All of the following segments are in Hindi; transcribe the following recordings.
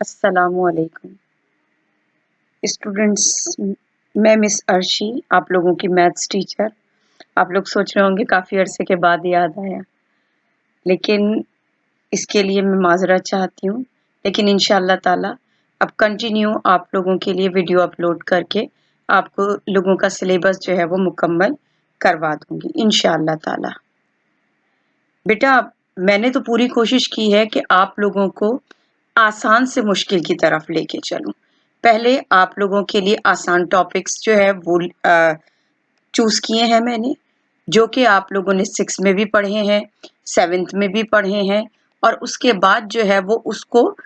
अस्सलामुअलैकुम स्टूडेंट्स, मैं मिस अर्शी, आप लोगों की मैथ्स टीचर। आप लोग सोच रहे होंगे काफ़ी अरसे के बाद याद आया, लेकिन इसके लिए मैं माज़रत चाहती हूँ। लेकिन इंशाअल्लाह ताला अब कंटिन्यू आप लोगों के लिए वीडियो अपलोड करके आपको लोगों का सिलेबस जो है वो मुकम्मल करवा दूँगी इंशाअल्लाह ताला। बेटा, मैंने तो पूरी कोशिश की है कि आप लोगों को आसान से मुश्किल की तरफ लेके चलूं। पहले आप लोगों के लिए आसान टॉपिक्स जो है वो चूज किए हैं मैंने, जो कि आप लोगों ने 6 में भी पढ़े हैं, 7th में भी पढ़े हैं, और उसके बाद जो है वो उसको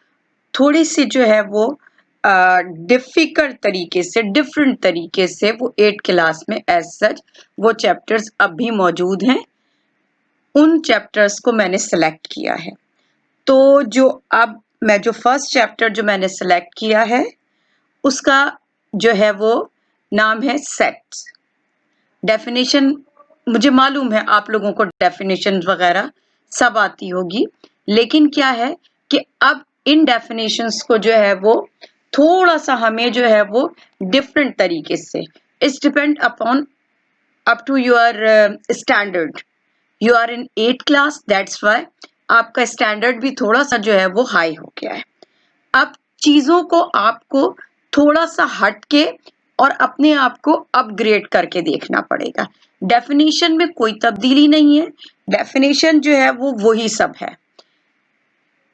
थोड़ी सी जो है वो डिफिकल्ट तरीके से, डिफरेंट तरीके से वो 8th क्लास में एज सच वो चैप्टर्स अब भी मौजूद हैं। उन चैप्टर्स को मैंने सेलेक्ट किया है। तो जो फर्स्ट चैप्टर जो मैंने सेलेक्ट किया है उसका जो है वो नाम है सेट्स। डेफिनेशन मुझे मालूम है आप लोगों को डेफिनेशन वगैरह सब आती होगी, लेकिन क्या है कि अब इन डेफिनेशंस को जो है वो थोड़ा सा हमें जो है वो डिफरेंट तरीके से, it's depend upon up to your standard. You are in 8th class, that's why आपका स्टैंडर्ड भी थोड़ा सा जो है वो हाई हो गया है। अब चीजों को आपको थोड़ा सा हटके और अपने आप को अपग्रेड करके देखना पड़ेगा। डेफिनेशन में कोई तब्दीली नहीं है, डेफिनेशन जो है वो वही सब है।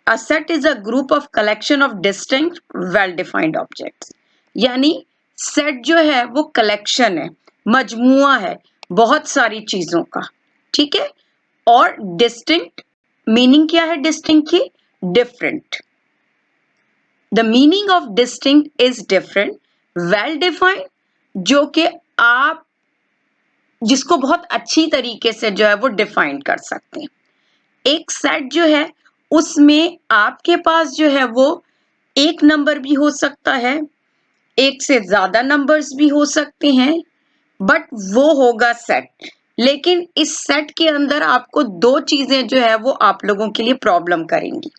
A set is a group of collection of distinct well defined objects। यानी सेट जो है वो कलेक्शन है, मजमुआ है बहुत सारी चीजों का, ठीक है। और डिस्टिंक्ट मीनिंग क्या है डिस्टिंक्ट की? Different. The meaning of distinct is different, well defined, जो कि आप जिसको बहुत अच्छी तरीके से जो है वो डिफाइन कर सकते हैं। एक सेट जो है उसमें आपके पास जो है वो एक नंबर भी हो सकता है, एक से ज्यादा नंबर्स भी हो सकते हैं, बट वो होगा सेट। लेकिन इस सेट के अंदर आपको दो चीजें जो है वो आप लोगों के लिए प्रॉब्लम करेंगी।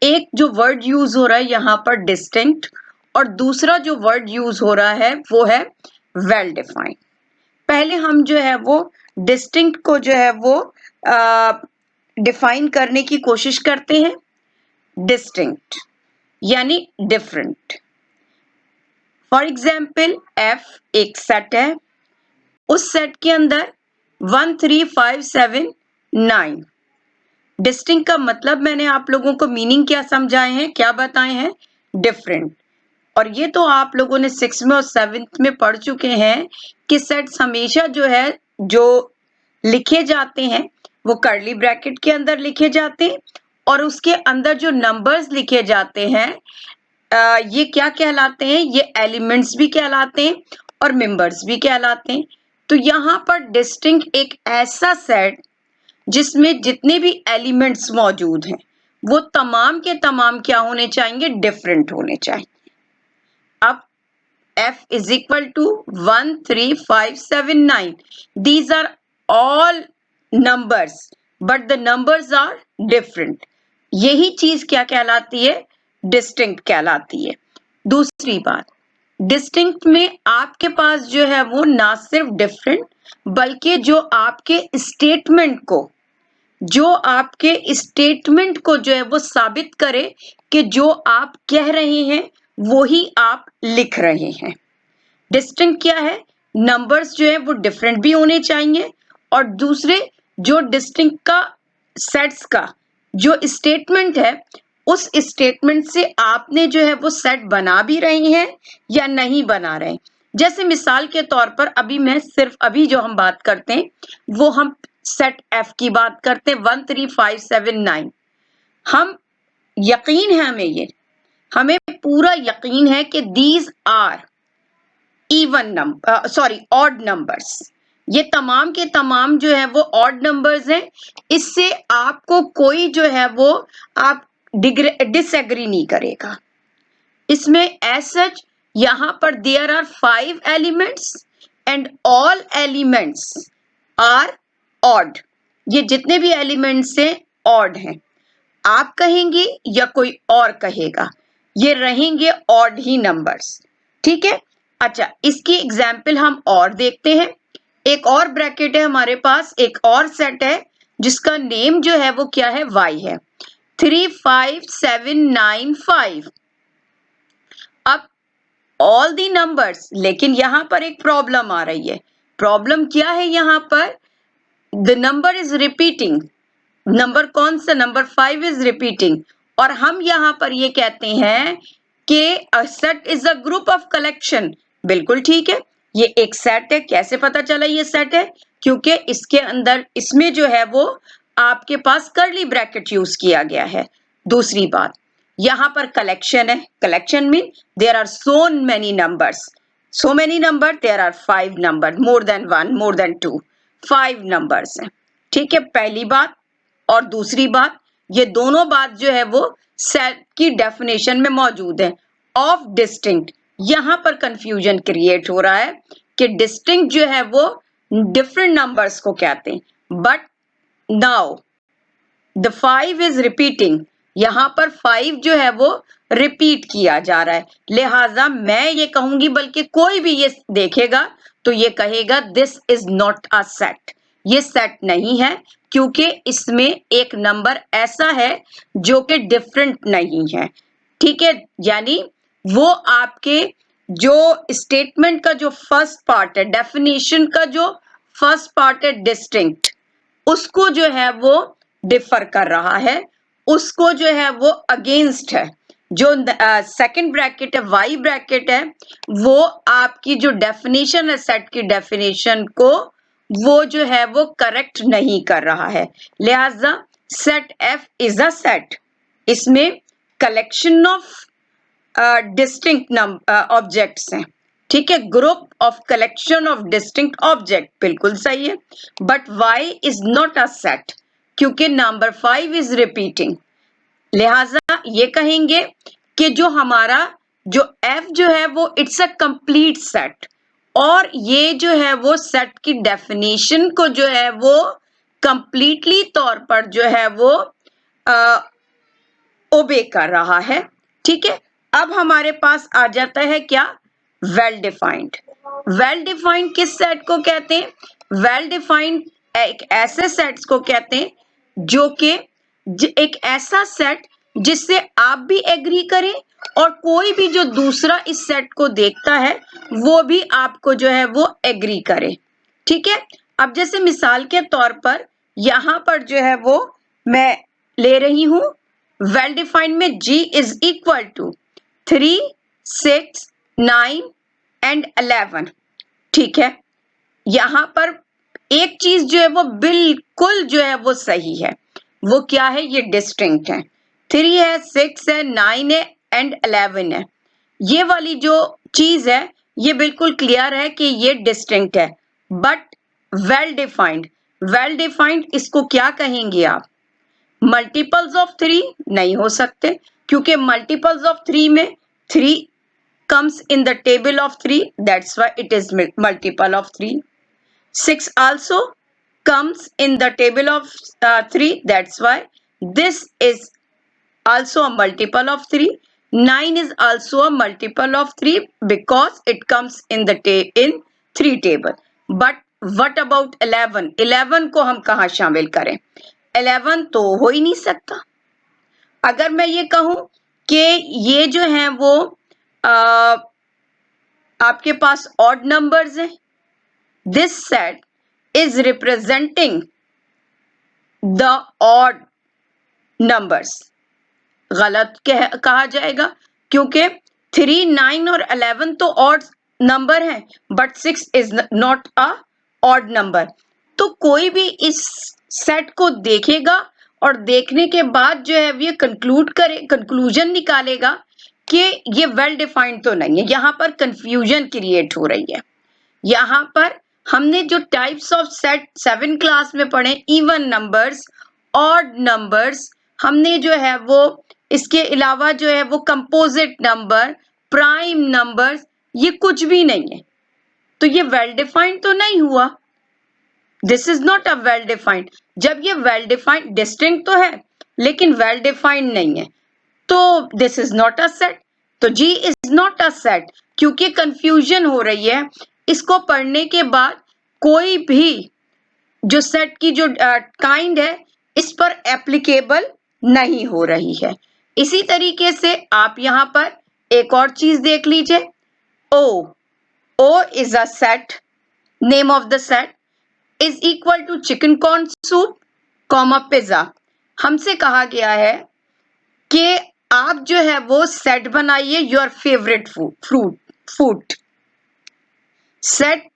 एक जो वर्ड यूज हो रहा है यहाँ पर डिस्टिंक्ट, और दूसरा जो वर्ड यूज हो रहा है वो है वेल डिफाइंड। पहले हम जो है वो डिस्टिंक्ट को जो है वो डिफाइन करने की कोशिश करते हैं। डिस्टिंक्ट यानी डिफरेंट। फॉर एग्जाम्पल एफ एक सेट है, उस सेट के अंदर 1 3 5 7 9। डिस्टिंक्ट का मतलब मैंने आप लोगों को मीनिंग क्या समझाए हैं, क्या बताए हैं? डिफरेंट। और ये तो आप लोगों ने 6 में और 7th में पढ़ चुके हैं कि सेट्स हमेशा जो है जो लिखे जाते हैं वो कर्ली ब्रैकेट के अंदर लिखे जाते हैं, और उसके अंदर जो नंबर्स लिखे जाते हैं ये क्या कहलाते हैं? ये एलिमेंट्स भी कहलाते हैं और मेंबर्स भी कहलाते हैं। तो यहाँ पर डिस्टिंक्ट एक ऐसा सेट जिसमें जितने भी एलिमेंट्स मौजूद हैं वो तमाम के तमाम क्या होने चाहिए? डिफरेंट होने चाहिए। अब f is equal to 1 3 5 7 9, these are all numbers but the numbers are different। यही चीज क्या कहलाती है? डिस्टिंक्ट कहलाती है। दूसरी बात, डिस्टिंक्ट में आपके पास जो है वो ना सिर्फ डिफरेंट बल्कि जो आपके स्टेटमेंट को जो है वो साबित करे कि जो आप कह रहे हैं वो ही आप लिख रहे हैं। डिस्टिंक्ट क्या है? नंबर्स जो है वो डिफरेंट भी होने चाहिए, और दूसरे जो डिस्टिंक्ट का सेट्स का जो स्टेटमेंट है उस स्टेटमेंट से आपने जो है वो सेट बना भी रहे हैं या नहीं बना रहे, जैसे मिसाल के तौर पर अभी जो हम बात करते हैं वो हम सेट एफ की बात करते हैं 1 3 5 7 9। हम यकीन है हमें पूरा यकीन है कि दीज आर ऑड नंबर्स। ये तमाम के तमाम जो है वो ऑड नंबर्स हैं। इससे आपको कोई जो है वो आप डिसएग्री नहीं करेगा। इसमें एज सच यहाँ पर there are 5 elements and all elements are odd. ये जितने भी एलिमेंट्स हैं ऑड हैं। आप कहेंगे या कोई और कहेगा, ये रहेंगे ऑड ही नंबर्स। ठीक है। अच्छा, इसकी एग्जाम्पल हम और देखते हैं। एक और ब्रैकेट है हमारे पास, एक और सेट है जिसका नेम जो है वो क्या है, y है। 3 5 7 9 5। अब ऑल दी नंबर्स, लेकिन यहां पर एक प्रॉब्लम आ रही है। प्रॉब्लम क्या है यहाँ पर? The number is repeating. Number कौन सा? Number 5 is repeating. और हम यहाँ पर ये कहते हैं कि अ set is a group of collection. बिल्कुल ठीक है, ये एक सेट है। कैसे पता चला ये सेट है? क्योंकि इसके अंदर इसमें जो है वो आपके पास कर्ली ब्रैकेट यूज किया गया है। दूसरी बात, यहाँ पर कलेक्शन है। Collection mean there are so many numbers. So many number, there are 5 number, more than 1, more than 2, 5 numbers हैं। ठीक है, पहली बात। और दूसरी बात, ये दोनों बात जो है वो सेट की डेफिनेशन में मौजूद है। ऑफ डिस्टिंक्ट, यहां पर कंफ्यूजन क्रिएट हो रहा है कि डिस्टिंक्ट जो है वो डिफरेंट नंबर्स को कहते हैं। But now the 5 is repeating. यहां पर 5 जो है वो रिपीट किया जा रहा है। लिहाजा मैं ये कहूंगी, बल्कि कोई भी ये देखेगा तो ये कहेगा this is not a set. ये सेट नहीं है, क्योंकि इसमें एक नंबर ऐसा है जो कि डिफरेंट नहीं है। ठीक है, यानी वो आपके जो स्टेटमेंट का जो फर्स्ट पार्ट है, डेफिनेशन का जो फर्स्ट पार्ट है डिस्टिंक्ट, उसको जो है वो डिफर कर रहा है, उसको जो है वो अगेंस्ट है। जो सेकंड ब्रैकेट है, वाई ब्रैकेट है, वो आपकी जो डेफिनेशन है सेट की डेफिनेशन को वो जो है वो करेक्ट नहीं कर रहा है। लिहाजा set F is a set. इसमें कलेक्शन ऑफ डिस्टिंक्ट ऑब्जेक्ट्स हैं। ठीक है, group of collection of distinct object, बिल्कुल सही है। But why is not a set, क्योंकि नंबर 5 इज रिपीटिंग। लिहाजा ये कहेंगे कि जो हमारा जो एफ जो है वो इट्स अ कंप्लीट सेट। और ये जो है वो सेट की डेफिनेशन को जो है वो कंप्लीटली तौर पर जो है वो ओबे कर रहा है। ठीक है, अब हमारे पास आ जाता है क्या, वेल डिफाइंड। वेल डिफाइंड किस सेट को कहते हैं? वेल डिफाइंड एक ऐसे सेट्स को कहते हैं जो कि एक ऐसा सेट जिससे आप भी एग्री करें और कोई भी जो दूसरा इस सेट को देखता है वो भी आपको जो है वो एग्री करे। ठीक है, अब जैसे मिसाल के तौर पर यहां पर जो है वो मैं ले रही हूं वेल डिफाइंड में G is equal to 3 6 9 and 11। ठीक है, यहां पर एक चीज जो है वो बिल्कुल जो है वो सही है। वो क्या है? ये डिस्टिंक्ट है। 3 है, 6 है, 9 है एंड 11 है। ये वाली जो चीज है ये बिल्कुल क्लियर है कि ये डिस्टिंक्ट है। But well defined, well defined इसको क्या कहेंगे आप? मल्टीपल्स ऑफ 3 नहीं हो सकते, क्योंकि मल्टीपल्स ऑफ 3 में 3 comes in the table of 3, that's why it is multiple of 3. 6 also comes in the table of 3, that's why this is also a multiple of 3. 9 is also a multiple of 3 because it comes in the in 3 table. But what about 11? 11 को हम कहाँ शामिल करें? 11 तो हो ही नहीं सकता। अगर मैं ये कहूं कि ये जो है वो आपके पास ऑड नंबर्स हैं, this set is representing the odd numbers, गलत कहा जाएगा, क्योंकि 3 9 और 11 तो ऑड नंबर है, but 6 is not a odd number. तो कोई भी इस सेट को देखेगा और देखने के बाद जो है ये कंक्लूजन निकालेगा कि ये वेल डिफाइंड तो नहीं है। यहाँ पर कंफ्यूजन क्रिएट हो रही है। यहाँ पर हमने जो टाइप्स ऑफ सेट 7 क्लास में पढ़े, इवन नंबर्स, ऑड नंबर्स, हमने जो है वो इसके अलावा जो है वो कंपोजिट नंबर, प्राइम नंबर्स, ये कुछ भी नहीं है। तो ये वेल डिफाइंड तो नहीं हुआ। This is not a well defined. जब ये वेल डिफाइंड, डिस्टिंक्ट तो है लेकिन वेल डिफाइंड नहीं है, तो this is not a set. तो जी इज नॉट अ सेट, क्योंकि कंफ्यूजन हो रही है। इसको पढ़ने के बाद कोई भी जो सेट की जो काइंड है इस पर एप्लीकेबल नहीं हो रही है। इसी तरीके से आप यहां पर एक और चीज देख लीजिए। O is a set, name of the set is equal to chicken corn soup comma pizza. हमसे कहा गया है कि आप जो है वो सेट बनाइए your favourite food set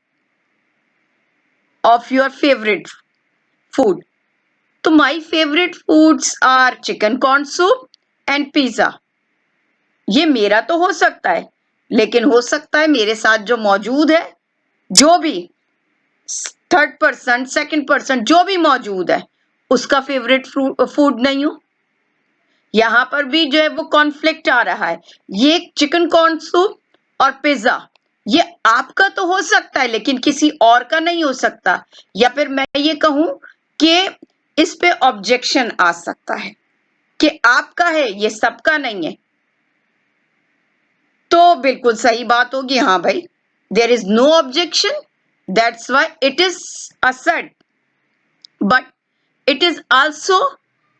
of your favourite food. तो my favourite foods are chicken corn soup and pizza. ये मेरा तो हो सकता है, लेकिन हो सकता है मेरे साथ जो मौजूद है, जो भी थर्ड पर्सन, सेकंड पर्सन जो भी मौजूद है, उसका फेवरेट फूड नहीं हो। यहां पर भी जो है वो कॉन्फ्लिक्ट आ रहा है। ये चिकन कॉर्न सूप और पिज्जा ये आपका तो हो सकता है लेकिन किसी और का नहीं हो सकता। या फिर मैं ये कहूं कि इस पे ऑब्जेक्शन आ सकता है कि आपका है ये सबका नहीं है। तो बिल्कुल सही बात होगी, हाँ भाई, there is no objection, that's why it is a set, but it is also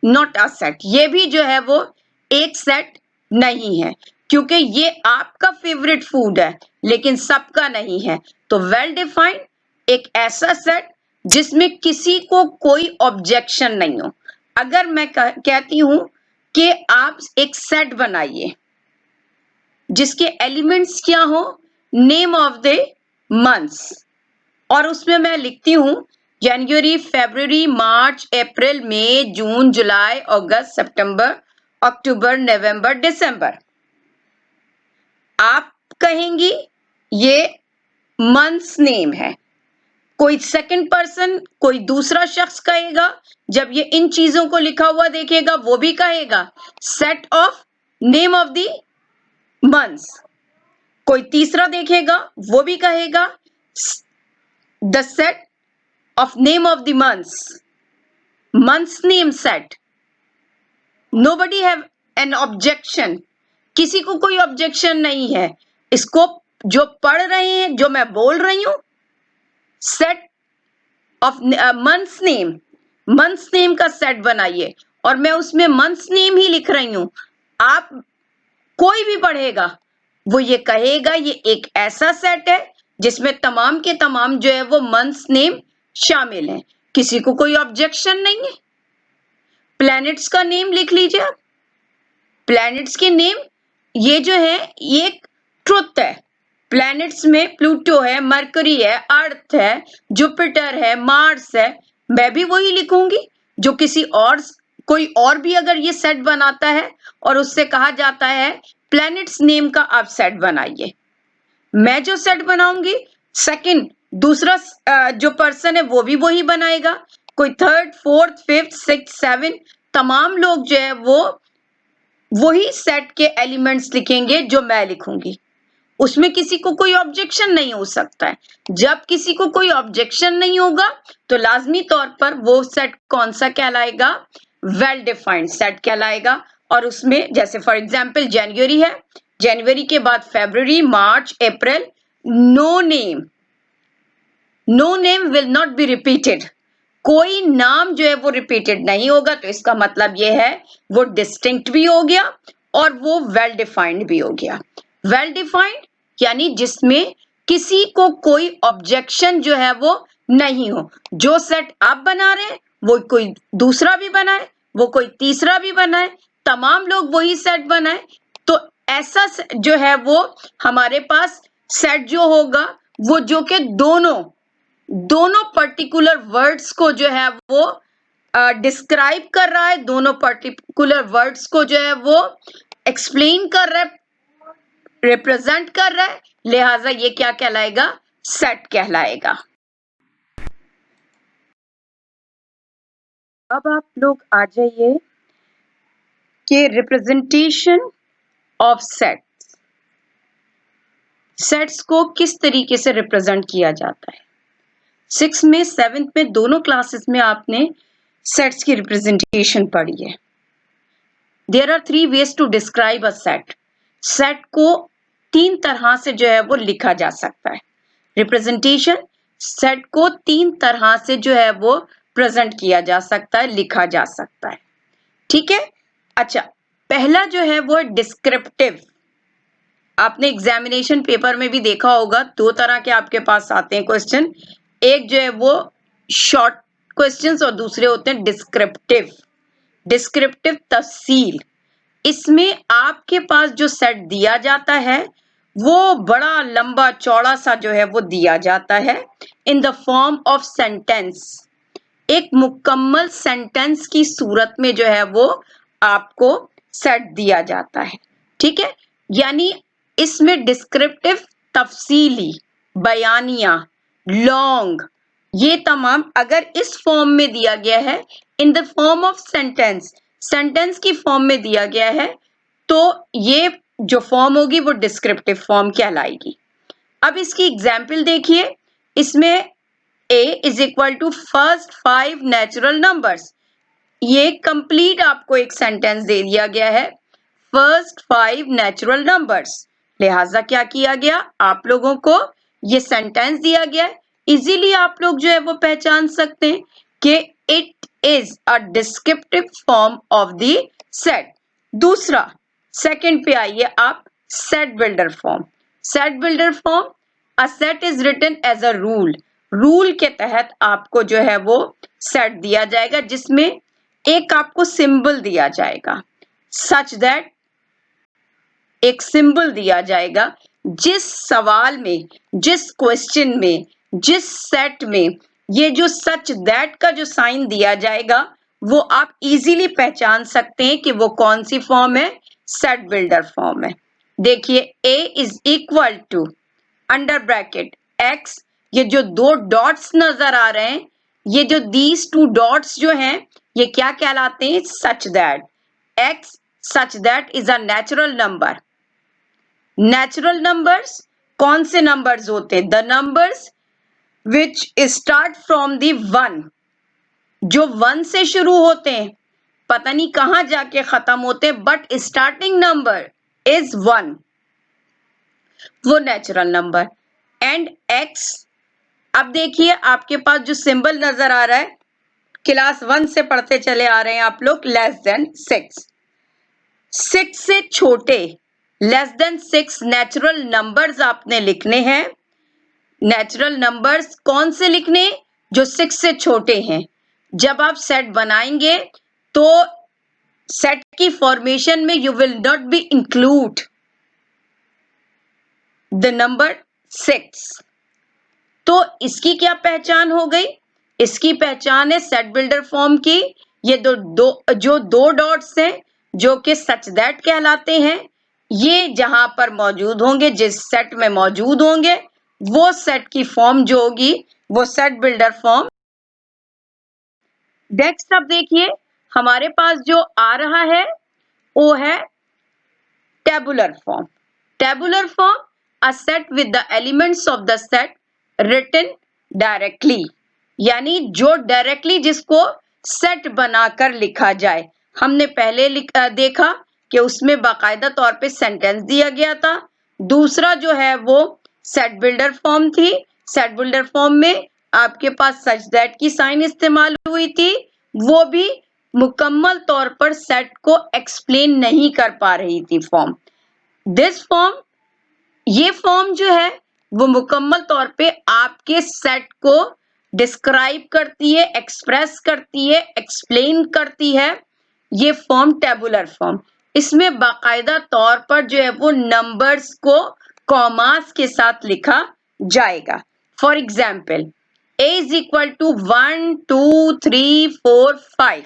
not a set. ये भी जो है वो एक सेट नहीं है, क्योंकि ये आपका फेवरेट फूड है लेकिन सबका नहीं है। तो वेल डिफाइंड एक ऐसा सेट जिसमें किसी को कोई ऑब्जेक्शन नहीं हो। अगर मैं कहती हूं कि आप एक सेट बनाइए जिसके एलिमेंट्स क्या हो, नेम ऑफ द मंथ्स, और उसमें मैं लिखती हूं जनवरी, फरवरी, मार्च, अप्रैल, मई, जून, जुलाई, अगस्त, सितंबर, अक्टूबर, नवंबर, दिसंबर। आप कहेंगी ये मंथ्स नेम है, कोई सेकंड पर्सन, कोई दूसरा शख्स कहेगा जब ये इन चीजों को लिखा हुआ देखेगा वो भी कहेगा set of name of the months. कोई तीसरा देखेगा वो भी कहेगा the set of name of the months name set. Nobody have an objection, किसी को कोई ऑब्जेक्शन नहीं है। इसको जो पढ़ रहे हैं, जो मैं बोल रही हूं, सेट ऑफ मंथ्स नेम का सेट बनाइए, और मैं उसमें मंथ्स नेम ही लिख रही हूं। आप कोई भी पढ़ेगा वो ये कहेगा ये एक ऐसा सेट है जिसमें तमाम के तमाम जो है वो मंथ्स नेम शामिल हैं। किसी को कोई ऑब्जेक्शन नहीं है। प्लैनेट्स का नेम लिख लीजिए आप। प्लैनेट्स के नेम ये जो है ये ट्रुथ है। प्लैनेट्स में प्लूटो है, मरकरी है, अर्थ है, जुपिटर है, मार्स है। मैं भी वही लिखूंगी जो किसी और, कोई और भी अगर ये सेट बनाता है और उससे कहा जाता है प्लैनेट्स नेम का आप सेट बनाइए, मैं जो सेट बनाऊंगी सेकंड दूसरा जो पर्सन है वो भी वही बनाएगा। कोई third, fourth, fifth, six, seven, तमाम लोग जो है वो वही सेट के एलिमेंट्स लिखेंगे जो मैं लिखूंगी। उसमें किसी को कोई ऑब्जेक्शन नहीं हो सकता है। जब किसी को कोई ऑब्जेक्शन नहीं होगा तो लाजमी तौर पर वो सेट कौन सा कहलाएगा, वेल डिफाइंड सेट कहलाएगा। और उसमें जैसे फॉर एग्जांपल जनवरी है, जनवरी के बाद फरवरी, मार्च, अप्रैल, no name will not be repeated. कोई नाम जो है वो रिपीटेड नहीं होगा, तो इसका मतलब ये है वो डिस्टिंक्ट भी हो गया और वो वेल डिफाइंड भी हो गया। वेल डिफाइंड यानी जिसमें किसी को कोई ऑब्जेक्शन जो है वो नहीं हो। जो सेट आप बना रहे हैं वो कोई दूसरा भी बनाए, वो कोई तीसरा भी बनाए, तमाम लोग वही सेट बनाए, तो ऐसा जो है वो हमारे पास सेट जो होगा वो जो कि दोनों पर्टिकुलर वर्ड्स को जो है वो डिस्क्राइब कर रहा है, दोनों पर्टिकुलर वर्ड्स को जो है वो एक्सप्लेन कर रहा है, रिप्रेजेंट कर रहा है, लिहाजा ये क्या कहलाएगा? सेट कहलाएगा। अब आप लोग आ जाइए कि रिप्रेजेंटेशन ऑफ सेट्स, सेट्स को किस तरीके से रिप्रेजेंट किया जाता है। 6th में 7th में दोनों क्लासेस में आपने सेट्स की रिप्रेजेंटेशन पढ़ी है। There are 3 ways to describe a set. Set को 3 तरह से जो है वो लिखा जा सकता है। रिप्रेजेंटेशन, सेट को 3 तरह से जो है वो प्रेजेंट किया जा सकता है, लिखा जा सकता है। ठीक है। अच्छा, पहला जो है वो डिस्क्रिप्टिव। आपने एग्जामिनेशन पेपर में भी देखा होगा, 2 तरह के आपके पास आते हैं क्वेश्चन। एक जो है वो शॉर्ट क्वेश्चंस और दूसरे होते हैं डिस्क्रिप्टिव। डिस्क्रिप्टिव तफसील, इसमें आपके पास जो सेट दिया जाता है वो बड़ा लंबा चौड़ा सा जो है वो दिया जाता है in the form of sentence. एक मुकम्मल सेंटेंस की सूरत में जो है वो आपको सेट दिया जाता है। ठीक है, यानी इसमें डिस्क्रिप्टिव, तफसीली, बयानिया, लॉन्ग, ये तमाम अगर इस फॉर्म में दिया गया है, in the form of sentence, sentence की फॉर्म में दिया गया है, तो ये जो फॉर्म होगी वो डिस्क्रिप्टिव फॉर्म कहलाएगी। अब इसकी एग्जाम्पल देखिए, इसमें a is equal to first 5 natural numbers, ये कंप्लीट आपको एक सेंटेंस दे दिया गया है, फर्स्ट 5 नेचुरल नंबर्स। लिहाजा क्या किया गया, आप लोगों को ये सेंटेंस दिया गया है, इजीली आप लोग जो है वो पहचान सकते हैं कि it is a descriptive form of the set. दूसरा, सेकंड पे आइए आप, set builder form. Set builder form, a set is written as a rule. Rule के तहत आपको जो है वो सेट दिया जाएगा, जिसमें एक आपको सिंबल दिया जाएगा, सच दैट, एक सिंबल दिया जाएगा जिस सवाल में, जिस क्वेश्चन में, जिस सेट में ये जो सच दैट का जो साइन दिया जाएगा वो आप इजीली पहचान सकते हैं कि वो कौन सी फॉर्म है, सेट बिल्डर फॉर्म है। देखिए, a is equal to under bracket x, ये जो 2 डॉट्स नजर आ रहे हैं, ये जो दीज 2 डॉट्स जो हैं ये क्या कहलाते हैं, सच that. x such that is a natural number. Natural numbers कौन से नंबर्स होते हैं, the numbers which start from the 1, जो 1 से शुरू होते हैं, पता नहीं कहां जाके खत्म होते हैं, बट स्टार्टिंग नंबर इज 1, वो नेचुरल नंबर। एंड x, अब देखिए आपके पास जो सिंबल नजर आ रहा है, क्लास 1 से पढ़ते चले आ रहे हैं आप लोग, लेस देन 6, 6 से छोटे, लेस देन 6 नेचुरल नंबर्स आपने लिखने हैं। नेचुरल नंबर्स कौन से लिखने, जो 6 से छोटे हैं। जब आप सेट बनाएंगे तो सेट की फॉर्मेशन में you will not be include the number 6। तो इसकी क्या पहचान हो गई, इसकी पहचान है सेट बिल्डर फॉर्म की, ये जो दो डॉट्स हैं जो कि सच दैट कहलाते हैं, ये जहां पर मौजूद होंगे, जिस सेट में मौजूद होंगे, वो सेट की फॉर्म जो होगी वो सेट बिल्डर फॉर्म। नेक्स्ट अब देखिए हमारे पास जो आ रहा है वो है tabular form. Tabular form, a set with the elements of the set written directly, यानी जो डायरेक्टली जिसको सेट बनाकर लिखा जाए। हमने पहले देखा कि उसमें बाकायदा तौर पे सेंटेंस दिया गया था। दूसरा जो है वो सेट बिल्डर फॉर्म थी। सेट बिल्डर फॉर्म में आपके पास सच दैट की साइन इस्तेमाल हुई थी, वो भी मुकम्मल तौर पर सेट को एक्सप्लेन नहीं कर पा रही थी फॉर्म। दिस फॉर्म, ये फॉर्म जो है वो मुकम्मल तौर पे आपके सेट को डिस्क्राइब करती है, एक्सप्रेस करती है, एक्सप्लेन करती है। ये फॉर्म टेबुलर फॉर्म, इसमें बाकायदा तौर पर जो है वो नंबर्स को कॉमास के साथ लिखा जाएगा। For example a is equal to 1 2 3 4 5,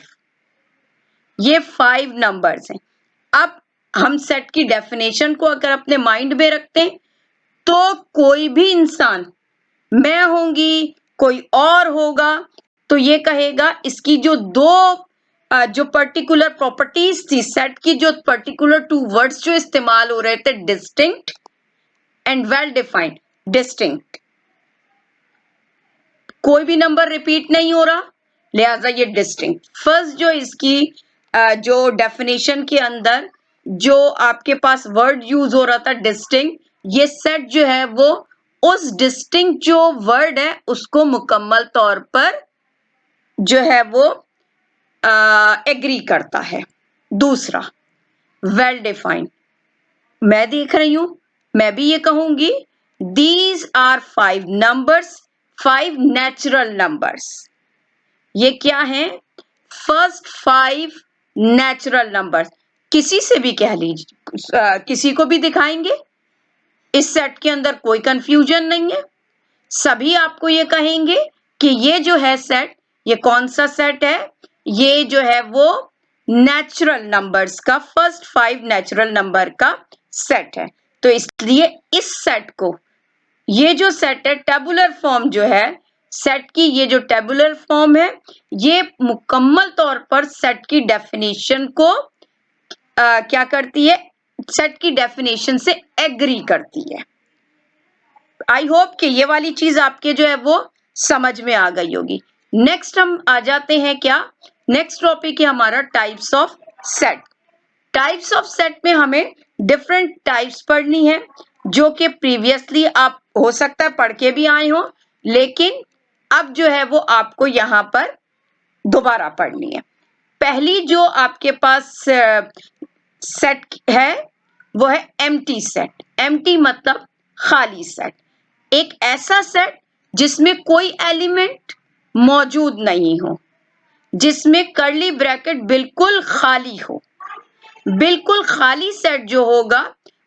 ये 5 नंबर्स हैं। अब हम सेट की डेफिनेशन को अगर अपने माइंड में रखते हैं तो कोई भी इंसान, मैं होंगी, कोई और होगा, तो ये कहेगा इसकी जो जो पर्टिकुलर प्रॉपर्टीज थी सेट की, जो पर्टिकुलर 2 वर्ड्स जो इस्तेमाल हो रहे थे, distinct and well defined. Distinct, कोई भी नंबर रिपीट नहीं हो रहा, लिहाजा ये डिस्टिंक्ट। फर्स्ट जो इसकी जो डेफिनेशन के अंदर जो आपके पास वर्ड यूज हो रहा था डिस्टिंक्ट, ये सेट जो है वो उस डिस्टिंक्ट जो वर्ड है उसको मुकम्मल तौर पर जो है वो एग्री करता है। दूसरा वेल डिफाइंड, मैं देख रही हूं, मैं भी ये कहूंगी these are 5 numbers, 5 natural numbers. ये क्या है? First 5 natural numbers. किसी से भी कह लीजिए, किसी को भी दिखाएंगे, इस सेट के अंदर कोई कंफ्यूजन नहीं है। सभी आपको ये कहेंगे कि ये जो है सेट, ये कौन सा सेट है? ये जो है वो नेचुरल नंबर्स का, फर्स्ट 5 नेचुरल नंबर का सेट है। तो इसलिए इस सेट को, ये जो सेट है टेबुलर फॉर्म जो है सेट की, ये जो टेबुलर फॉर्म है ये मुकम्मल तौर पर सेट की डेफिनेशन को क्या करती है? सेट की डेफिनेशन से एग्री करती है। आई होप कि ये वाली चीज आपके जो है वो समझ में आ गई होगी। नेक्स्ट हम आ जाते हैं क्या? नेक्स्ट टॉपिक है हमारा types of set. Types of set में हमें डिफरेंट टाइप्स पढ़नी है, जो कि प्रीवियसली आप हो सकता है पढ़ के भी आए हो, लेकिन अब जो है वो आपको यहाँ पर दोबारा पढ़नी है। पहली जो आपके पास सेट है वो है एम्प्टी सेट। एम्प्टी मतलब खाली सेट, एक ऐसा सेट जिसमें कोई एलिमेंट मौजूद नहीं हो, जिसमें कर्ली ब्रैकेट बिल्कुल खाली हो। बिल्कुल खाली सेट जो होगा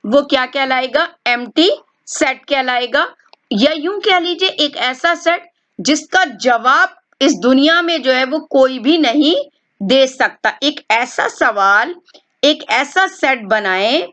वो क्या कहलाएगा? एम्प्टी सेट कहलाएगा। या यूं कह लीजिए एक ऐसा सेट जिसका जवाब इस दुनिया में जो है वो कोई भी नहीं दे सकता। एक ऐसा सवाल, एक ऐसा सेट बनाए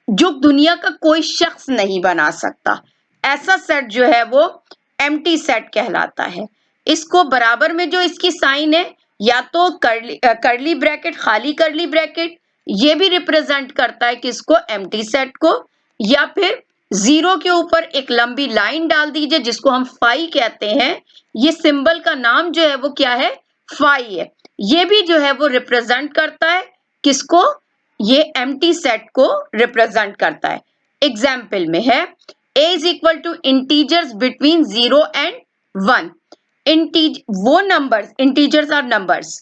जो दुनिया का कोई शख्स नहीं बना सकता, ऐसा सेट जो है वो एम्प्टी सेट कहलाता है। इसको बराबर में जो इसकी साइन है, या तो कर्ली ब्रैकेट, खाली कर्ली ब्रैकेट, ये भी रिप्रेजेंट करता है किसको? एम्प्टी सेट को। या फिर जीरो के ऊपर एक लंबी लाइन डाल दीजिए जिसको हम फाई कहते हैं। ये सिंबल का नाम जो है वो क्या है? फाई है। ये भी जो है वो रिप्रेजेंट करता है किसको? ये एम्प्टी सेट को रिप्रेजेंट करता है। एग्जाम्पल में है a is equal to integers between 0 and 1। वो नंबर्स, इंटीजर्स आर नंबर्स,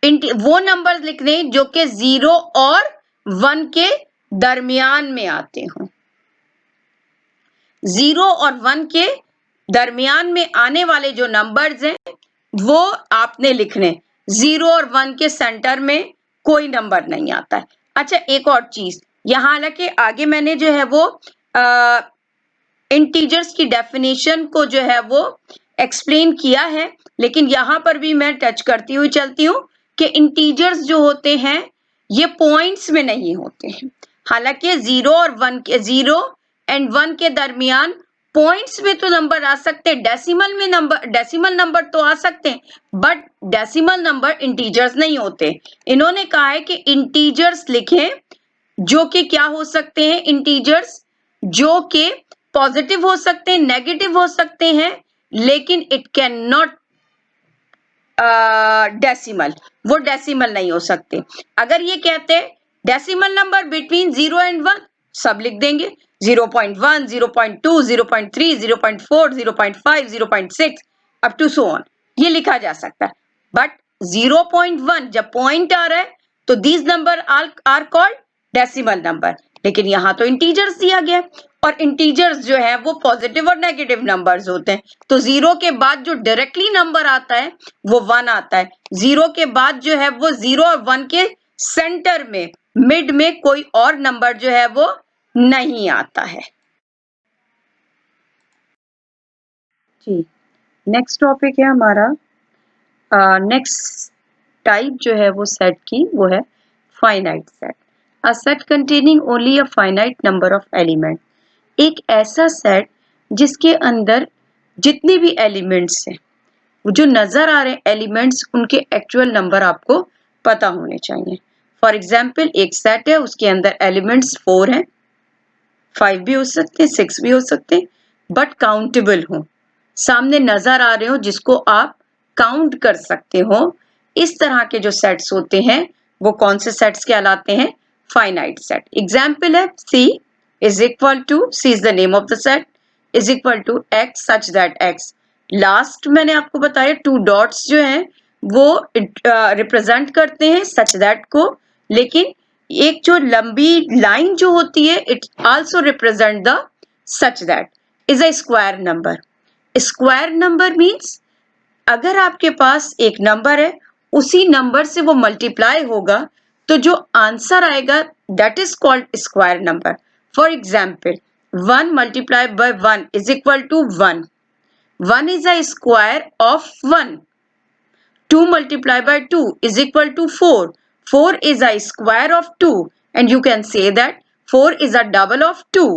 वो नंबर्स लिखने जो कि 0 और 1 के दरमियान में आते हों। 0 और 1 के दरमियान में आने वाले जो नंबर्स हैं वो आपने लिखने। 0 और 1 के सेंटर में कोई नंबर नहीं आता है। अच्छा, एक और चीज यहाँ, हालांकि आगे मैंने जो है वो इंटीजर्स की डेफिनेशन को जो है वो एक्सप्लेन किया है, लेकिन यहाँ पर भी मैं टच करती हुई चलती हूँ कि इंटीजर्स जो होते हैं ये पॉइंट्स में नहीं होते हैं। हालांकि 0 और 1 के, 0 एंड 1 के दरमियान पॉइंट्स में तो नंबर आ सकते हैं, डेसिमल नंबर तो आ सकते हैं, बट डेसिमल नंबर इंटीजर्स नहीं होते। इन्होंने कहा है कि इंटीजर्स लिखें जो कि क्या हो सकते हैं? इंटीजर्स जो कि पॉजिटिव हो सकते हैं, नेगेटिव हो सकते हैं, लेकिन इट कैन नॉट डेसिमल, वो डेसिमल नहीं हो सकते। अगर ये कहते हैं डेसिमल नंबर बिटवीन 0 एंड 1, सब लिख देंगे 0.1, 0.2, 0.3, 0.4, 0.5, 0.6 अप टू सो ऑन, ये लिखा जा सकता है। बट 0.1 जब पॉइंट आ रहा है तो these number are called decimal number. लेकिन यहाँ तो इंटीजर्स दिया गया, और इंटीजर्स जो है वो पॉजिटिव और नेगेटिव नंबर्स होते हैं। तो 0 के बाद जो डायरेक्टली नंबर आता है वो 1 आता है। 0 के बाद जो है वो 0 और 1 के सेंटर में, मिड में कोई और नंबर जो है वो नहीं आता है। जी, नेक्स्ट टॉपिक है हमारा, नेक्स्ट टाइप जो है वो सेट की, वो है finite set. A set containing only a finite number of element. एक ऐसा सेट जिसके अंदर जितने भी एलिमेंट्स हैं, जो नजर आ रहे हैं एलिमेंट्स, उनके एक्चुअल नंबर आपको पता होने चाहिए। फॉर एग्जाम्पल, एक सेट है, उसके अंदर एलिमेंट्स 4 हैं, 5 भी हो सकते हैं, 6 भी हो सकते हैं, बट काउंटेबल हो, सामने नजर आ रहे हो, जिसको आप काउंट कर सकते हो। इस तरह के जो सेट्स होते हैं वो कौन से सेट्स कहलाते हैं? Finite set. एग्जाम्पल है C is equal to, C is the name of the set, is equal to x such that x। Last मैंने आपको बताया 2 डॉट्स जो हैं वो रिप्रेजेंट करते हैं सच दैट को, लेकिन एक जो लंबी लाइन जो होती है, it also represent the such that is a square number. Square number means अगर आपके पास एक नंबर है, उसी नंबर से वो मल्टीप्लाई होगा, तो जो आंसर आएगा that is called square number. For example, 1 multiply by 1 is equal to 1। 1 is a square of 1. 2 multiplied by 2 is equal to 4. 4 is a square of 2, and you can say that 4 is a double of 2.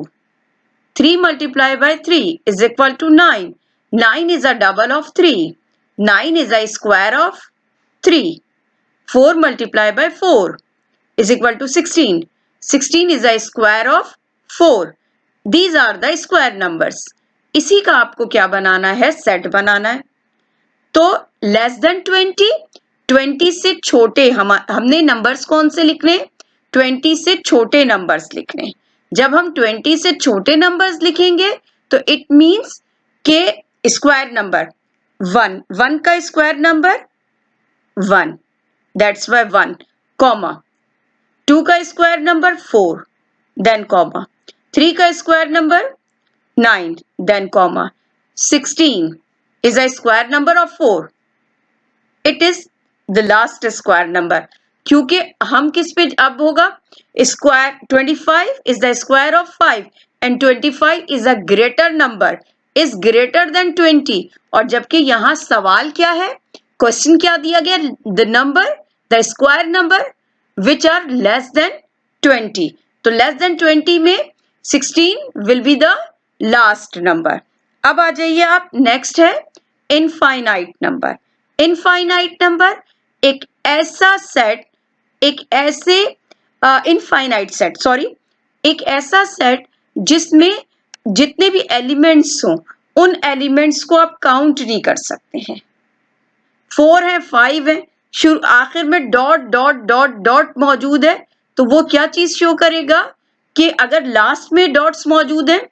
3 multiplied by 3 is equal to 9. 9 is a double of 3. 9 is a square of 3. 4 multiplied by 4 is equal to 16. 16 is a square of 4. These are the square numbers. इसी का आपको क्या बनाना है? सेट बनाना है। तो लेस देन 20, 20 से छोटे हमने नंबर्स कौन से लिखने? 20 से छोटे नंबर्स लिखने। जब हम 20 से छोटे नंबर्स लिखेंगे तो इट मींस के स्क्वायर नंबर 1, 1 का square number 1, that's why 1, comma 2 का स्क्वायर नंबर 4, देन कॉमा 3 का square number 9, then comma 16 is a square number of 4. It is the last square number. क्योंकि हम किस पे अब होगा? Square 25 is the square of 5 and 25 is a greater number, is greater than 20. और जबकि यहाँ सवाल क्या है? क्वेश्चन क्या दिया गया? The number, the square number which are less than 20. तो less than 20 में 16 will be the last number. अब आ जाइए आप, नेक्स्ट है इनफाइनाइट नंबर। इनफाइनाइट नंबर एक ऐसा सेट, एक ऐसे इनफाइनाइट सेट, सॉरी, एक ऐसा सेट जिसमें जितने भी एलिमेंट्स हों, उन एलिमेंट्स को आप काउंट नहीं कर सकते हैं। 4 है, 5 है, शुरू आखिर में डॉट डॉट डॉट डॉट मौजूद है, तो वो क्या चीज शो करेगा कि अगर लास्ट में डॉट्स मौजूद है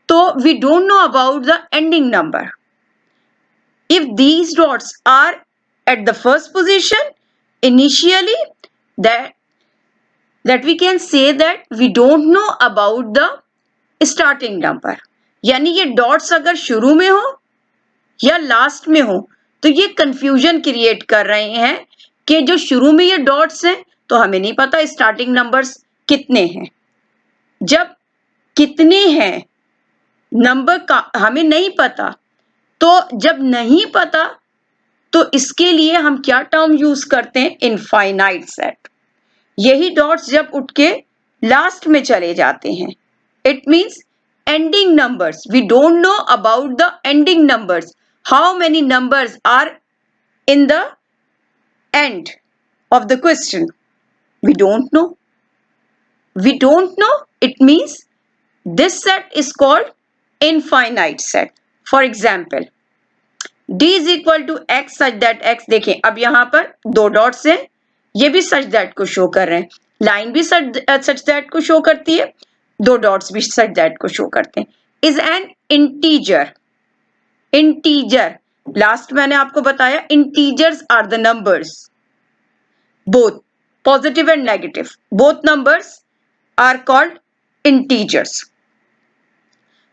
तो we don't know about the ending number. If these dots are at the first position initially, that we can say that we don't know about the starting number. यानी ये डॉट्स अगर शुरू में हो या लास्ट में हो तो ये कंफ्यूजन क्रिएट कर रहे हैं कि जो शुरू में ये डॉट्स हैं तो हमें नहीं पता स्टार्टिंग नंबर्स कितने हैं। जब कितने हैं नंबर का हमें नहीं पता, तो जब नहीं पता तो इसके लिए हम क्या टर्म यूज करते हैं? Infinite set. यही डॉट्स जब उठ के लास्ट में चले जाते हैं, it means ending numbers. We don't know about the ending numbers, how many numbers are in the end of the question, we don't know. We don't know, it means this set is called infinite set. For example, d is equal to x such that x। देखें अब यहां पर 2 डॉट्स हैं, ये भी सच दैट को शो कर रहे हैं, लाइन भी सच दैट को शो करती है, 2 डॉट्स भी सच दैट को शो करते हैं। Is an integer. Integer, last मैंने आपको बताया integers are the numbers, both positive and negative, both numbers are called integers.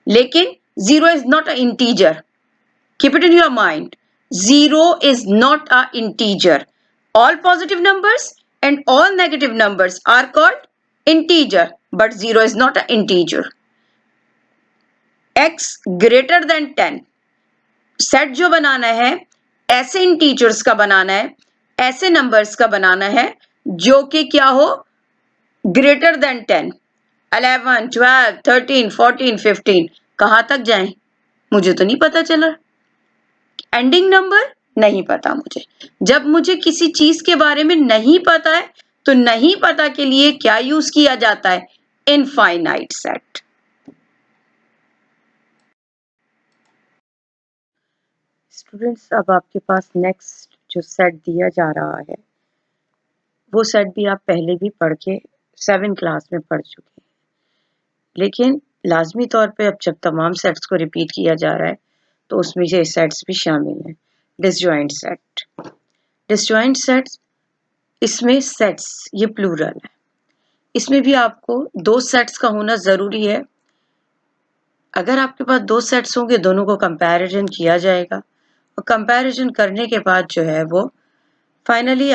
लेकिन 0 is not an integer. Keep it in your mind. 0 is not an integer. All positive numbers and all negative numbers are called integer, but 0 is not an integer. X greater than 10. Set जो बनाना है ऐसे इंटीजर्स का बनाना है, ऐसे नंबर्स का बनाना है जो कि क्या हो, ग्रेटर देन 10, 11, 12, 13, 14, 15। कहाँ तक जाएं मुझे तो नहीं पता चला, एंडिंग नंबर नहीं पता मुझे। जब मुझे किसी चीज के बारे में नहीं पता है तो नहीं पता के लिए क्या यूज किया जाता है, इनफाइनाइट सेट। स्टूडेंट्स, अब आपके पास नेक्स्ट जो सेट दिया जा रहा है वो सेट भी आप पहले भी पढ़ के 7 क्लास में पढ़ चुके हैं, लेकिन लाजमी तौर पे अब जब तमाम सेट्स को रिपीट किया जा रहा है तो उसमें ये सेट्स भी शामिल हैं। डिसजॉइंट सेट, डिसजॉइंट सेट्स, इसमें सेट्स ये प्लूरल है, इसमें भी आपको दो सेट्स का होना जरूरी है। अगर आपके पास दो सेट्स होंगे दोनों को कंपैरिजन किया जाएगा और कंपैरिजन करने के बाद जो है वो फाइनली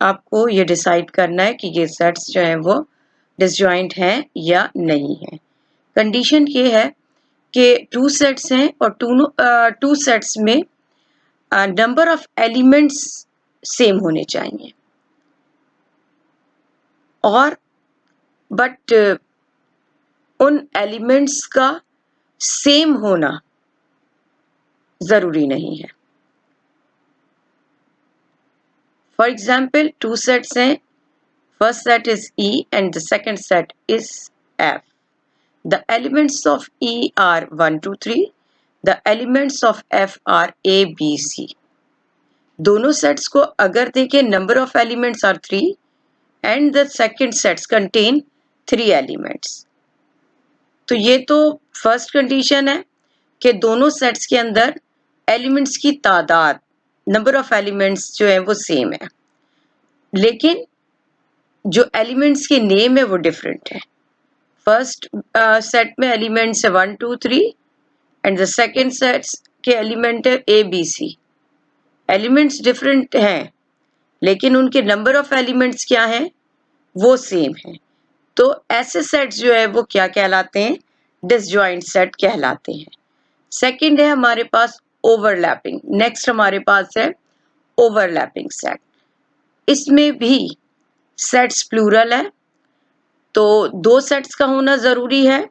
आपको ये डिसाइड करना है कि ये सेट्स जो हैं वो डिसजॉइंट हैं या नहीं है। कंडीशन ये है कि टू सेट्स हैं और टू सेट्स में नंबर ऑफ एलिमेंट्स सेम होने चाहिए, और बट उन एलिमेंट्स का सेम होना जरूरी नहीं है। फॉर एग्जाम्पल टू सेट्स हैं, first set is E and the second set is F. The elements of E are 1, 2, 3. The elements of F are A, B, C. दोनों सेट्स को अगर देखें number of elements are 3 and the second sets contain 3 elements. तो ये तो फर्स्ट कंडीशन है कि दोनों सेट्स के अंदर एलिमेंट्स की तादाद, नंबर ऑफ एलिमेंट्स जो है वो सेम है, लेकिन जो एलिमेंट्स के नेम है वो डिफरेंट है। फर्स्ट सेट में एलिमेंट्स है 1, 2, 3 एंड द सेकेंड सेट्स के एलिमेंट है A, B, C। Elements different हैं लेकिन उनके नंबर ऑफ एलिमेंट्स क्या हैं, वो सेम है। तो ऐसे सेट्स जो है वो क्या कहलाते हैं, डिसजॉइंट सेट कहलाते हैं। सेकंड है हमारे पास ओवरलैपिंग। नेक्स्ट हमारे पास है ओवरलैपिंग सेट। इसमें भी सेट्स प्लूरल है तो दो सेट्स का होना जरूरी है।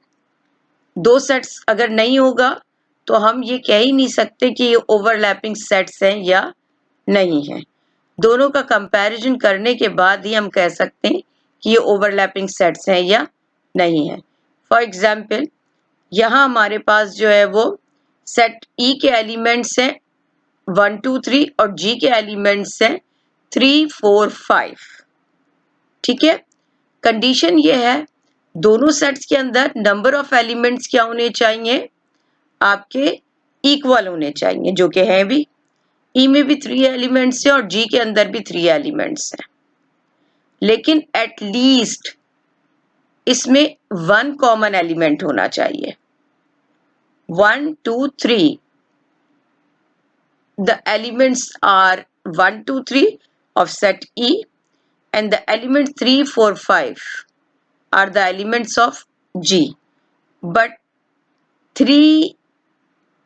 दो सेट्स अगर नहीं होगा तो हम ये कह ही नहीं सकते कि ये ओवरलैपिंग सेट्स हैं या नहीं है। दोनों का कंपैरिजन करने के बाद ही हम कह सकते हैं कि ये ओवरलैपिंग सेट्स हैं या नहीं है। फॉर एग्जाम्पल यहाँ हमारे पास जो है वो सेट E के एलिमेंट्स हैं 1, 2, 3 और G के एलिमेंट्स हैं 3, 4, 5। ठीक है, कंडीशन ये है दोनों सेट्स के अंदर नंबर ऑफ एलिमेंट्स क्या होने चाहिए, आपके इक्वल होने चाहिए, जो कि है भी। E में भी 3 एलिमेंट्स हैं और G के अंदर भी 3 एलिमेंट्स हैं, लेकिन एटलीस्ट इसमें 1 कॉमन एलिमेंट होना चाहिए। 1, 2, 3 the elements are 1, 2, 3 of set E and the elements 3, 4, 5 are the elements of G, but 3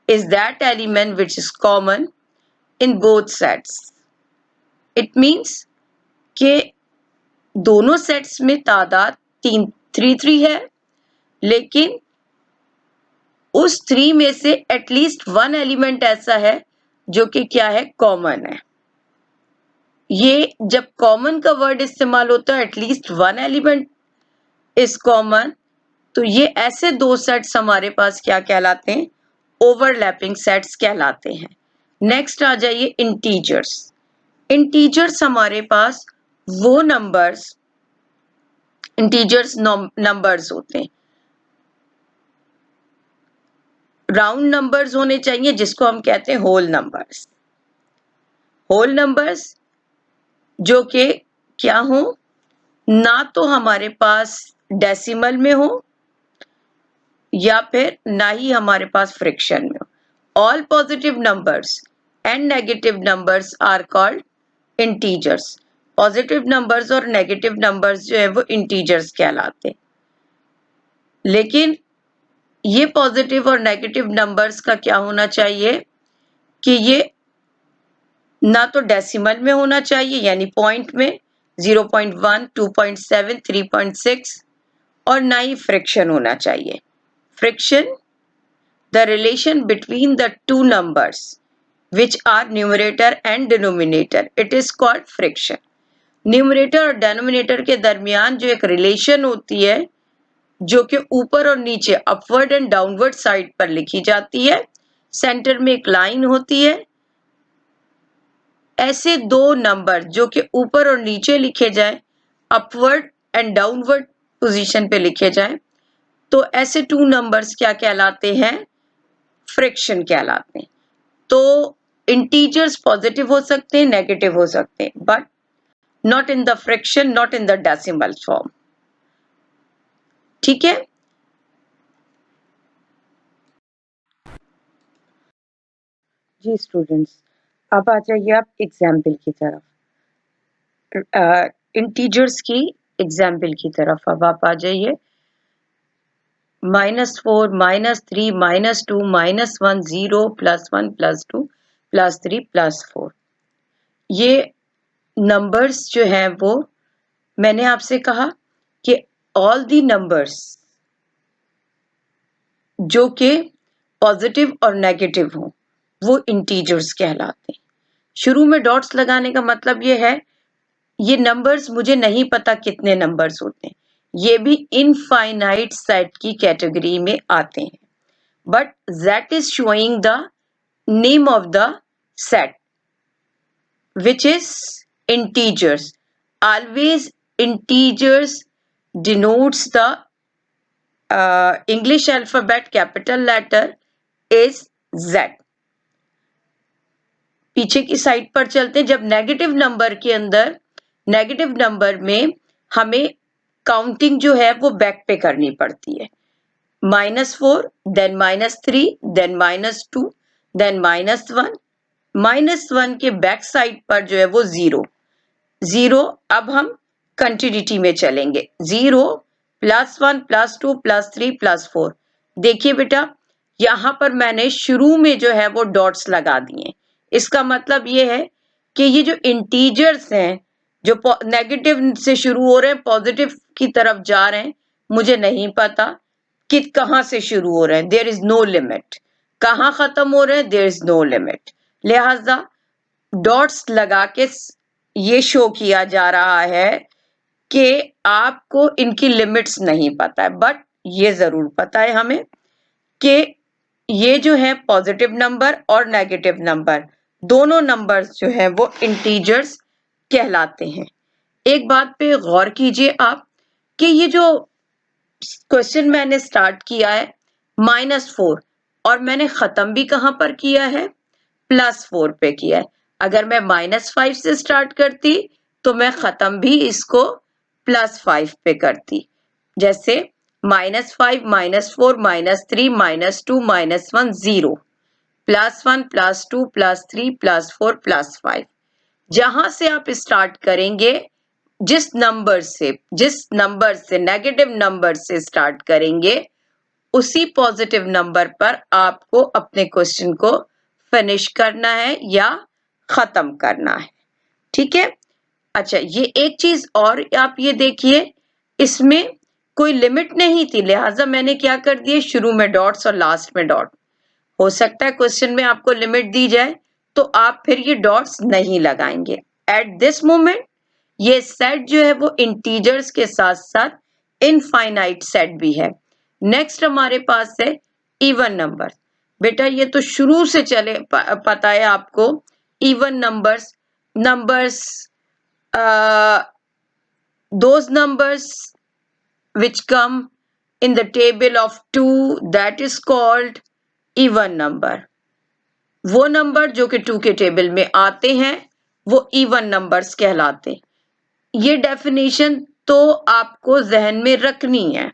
is that element which is common in both sets. It means कि दोनों सेट्स में तादाद 3 है, लेकिन उस 3 में से एटलीस्ट 1 एलिमेंट ऐसा है जो कि क्या है, कॉमन है। ये जब कॉमन का वर्ड इस्तेमाल होता है, एटलीस्ट 1 एलिमेंट इज कॉमन, तो ये ऐसे दो सेट्स हमारे पास क्या कहलाते हैं, ओवरलैपिंग सेट्स कहलाते हैं। नेक्स्ट आ जाइए इंटीजर्स। इंटीजर्स हमारे पास वो नंबर्स, इंटीजर्स नंबर्स होते हैं, राउंड नंबर्स होने चाहिए जिसको हम कहते हैं होल नंबर्स। होल नंबर्स जो कि क्या हो, ना तो हमारे पास डेसिमल में हो या फिर ना ही हमारे पास फ्रैक्शन में हो। All positive numbers and negative numbers are called integers. Positive numbers और नेगेटिव नंबर्स जो है वो इंटीजर्स कहलाते हैं, लेकिन ये पॉजिटिव और नेगेटिव नंबर्स का क्या होना चाहिए, कि ये ना तो डेसिमल में होना चाहिए यानी पॉइंट में 0.1, 2.7, 3.6 और ना ही फ्रैक्शन होना चाहिए. Fraction, the relation between the two numbers which are numerator and denominator, it is called fraction. Numerator और डेनोमिनेटर के दरमियान जो एक रिलेशन होती है जो कि ऊपर और नीचे अपवर्ड एंड डाउनवर्ड साइड पर लिखी जाती है, सेंटर में एक लाइन होती है. ऐसे दो नंबर जो कि ऊपर और नीचे लिखे जाए, अपवर्ड एंड डाउनवर्ड पोजीशन पे लिखे जाए, तो ऐसे टू नंबर्स क्या कहलाते हैं? फ्रैक्शन कहलाते हैं. तो इंटीजर्स पॉजिटिव हो सकते हैं, नेगेटिव हो सकते हैं, but not in the fraction, not in the decimal form. ठीक है. जी स्टूडेंट्स, अब आ जाइए आप एग्जाम्पल की तरफ. इंटीजर्स की एग्जाम्पल की तरफ अब आप आ जाइए. -4, -3, -2, -1, 0, +1, +2, +3, +4. ये नंबर्स जो हैं वो मैंने आपसे कहा कि ऑल दी नंबर्स जो कि पॉजिटिव और नेगेटिव हो वो इंटीजर्स कहलाते हैं. शुरू में डॉट्स लगाने का मतलब ये है, ये नंबर्स मुझे नहीं पता कितने नंबर्स होते हैं, ये भी इनफाइनाइट सेट की कैटेगरी में आते हैं, but that is showing the name of the set which is integers. Always integers denotes the English alphabet capital letter is Z. पीछे की साइड पर चलते हैं. जब नेगेटिव नंबर के अंदर, नेगेटिव नंबर में हमें काउंटिंग जो है वो बैक पे करनी पड़ती है. -4, देन -3, देन -2, देन -1. -1 के बैक साइड पर जो है वो 0. अब हम कंटिन्यूटी में चलेंगे. 0, +1, +2, +3, +4. देखिए बेटा, यहां पर मैंने शुरू में जो है वो डॉट्स लगा दिए. इसका मतलब ये है कि ये जो इंटीजर्स हैं जो नेगेटिव से शुरू हो रहे हैं पॉजिटिव की तरफ जा रहे हैं, मुझे नहीं पता कि कहां से शुरू हो रहे हैं. There is no limit. कहां खत्म हो रहे हैं? There is no limit. लिहाजा डॉट्स लगा के ये शो किया जा रहा है कि आपको इनकी लिमिट्स नहीं पता है, बट ये जरूर पता है हमें कि ये जो है पॉजिटिव नंबर और नेगेटिव नंबर दोनों नंबर्स जो है वो इंटीजर्स कहलाते हैं. एक बात पे गौर कीजिए आप कि ये जो क्वेश्चन मैंने स्टार्ट किया है -4 और मैंने खत्म भी कहां पर किया है? +4 पे किया है. अगर मैं -5 से स्टार्ट करती तो मैं खत्म भी इसको +5 पे करती. जैसे -5, -4, -3, -2, -1, 0, +1, +2, +3, +4, +5. जहां से आप स्टार्ट करेंगे, जिस नंबर से नेगेटिव नंबर से स्टार्ट करेंगे, उसी पॉजिटिव नंबर पर आपको अपने क्वेश्चन को फिनिश करना है या खत्म करना है. ठीक है. अच्छा, ये एक चीज और आप ये देखिए, इसमें कोई लिमिट नहीं थी, लिहाजा मैंने क्या कर दिए, शुरू में डॉट्स और लास्ट में डॉट. हो सकता है क्वेश्चन में आपको लिमिट दी जाए तो आप फिर ये डॉट्स नहीं लगाएंगे. एट दिस मोमेंट ये सेट जो है वो इंटीजर्स के साथ साथ इनफाइनाइट सेट भी है. नेक्स्ट हमारे पास है इवन नंबर. बेटा ये तो शुरू से चले पता है आपको. Even numbers those numbers which come in the table of 2, that is called even number. वो नंबर जो कि 2 के टेबल में आते हैं वो इवन नंबर्स कहलाते. ये डेफिनेशन तो आपको जहन में रखनी है,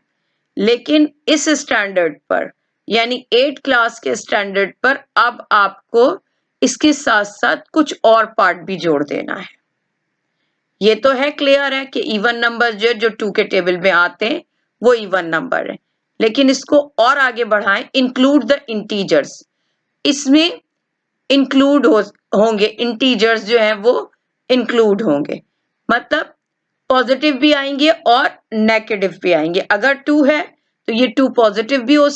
लेकिन इस स्टैंडर्ड पर यानी 8 क्लास के स्टैंडर्ड पर अब आपको इसके साथ साथ कुछ और पार्ट भी जोड़ देना है. ये तो है, क्लियर है कि इवन नंबर जो 2 के टेबल में आते हैं वो इवन नंबर है, लेकिन इसको और आगे बढ़ाएं, इंक्लूड द इंटीजर्स. इसमें इंक्लूड होंगे, इंटीजर्स जो हैं वो इंक्लूड होंगे, मतलब पॉजिटिव भी आएंगे और नेगेटिव भी आएंगे। अगर 2 है तो ये 2 पॉजिटिव भी हो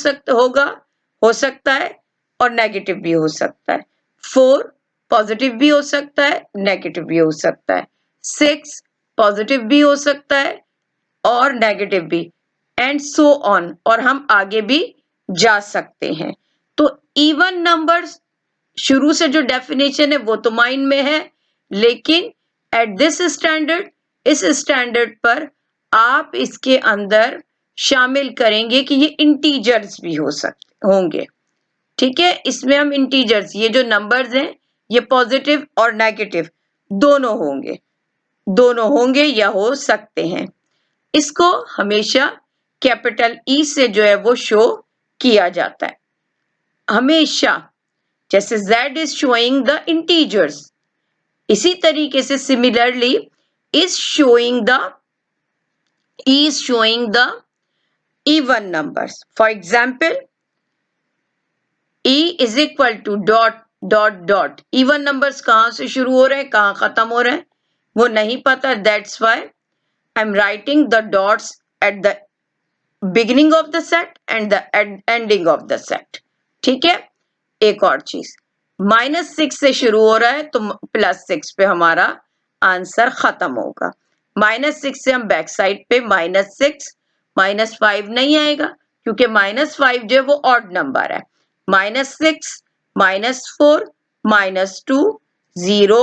सकता है और नेगेटिव भी हो सकता है। 4 पॉजिटिव भी हो सकता है, नेगेटिव भी हो सकता है। 6 पॉजिटिव भी हो सकता है और नेगेटिव भी, एंड सो ऑन, और हम आगे भी जा सकते हैं। तो इवन नंबर्स शुरू से जो डेफिनेशन है वो तो माइंड में है, लेकिन एट दिस स्टैंडर्ड, इस स्टैंडर्ड पर आप इसके अंदर शामिल करेंगे कि ये इंटीजर्स भी होंगे। ठीक है, इसमें हम इंटीजर्स, ये जो नंबर्स हैं ये पॉजिटिव और नेगेटिव दोनों होंगे या हो सकते हैं। इसको हमेशा कैपिटल ई से जो है वो शो किया जाता है हमेशा, जैसे Z is showing the integers, इसी तरीके से similarly is showing the even numbers. For example, E is equal to dot. Even numbers कहाँ से शुरू हो रहे हैं, कहाँ खत्म हो रहे हैं, वो नहीं पता. That's why I'm writing the dots at the beginning of the set and the ending of the set. ठीक है, एक और चीज, -6 से शुरू हो रहा है तो +6 पे हमारा आंसर खत्म होगा. -6 से हम बैक साइड पे -6, -5 नहीं आएगा क्योंकि -5 जो है वो ऑड नंबर है. -6, -4, -2, 0,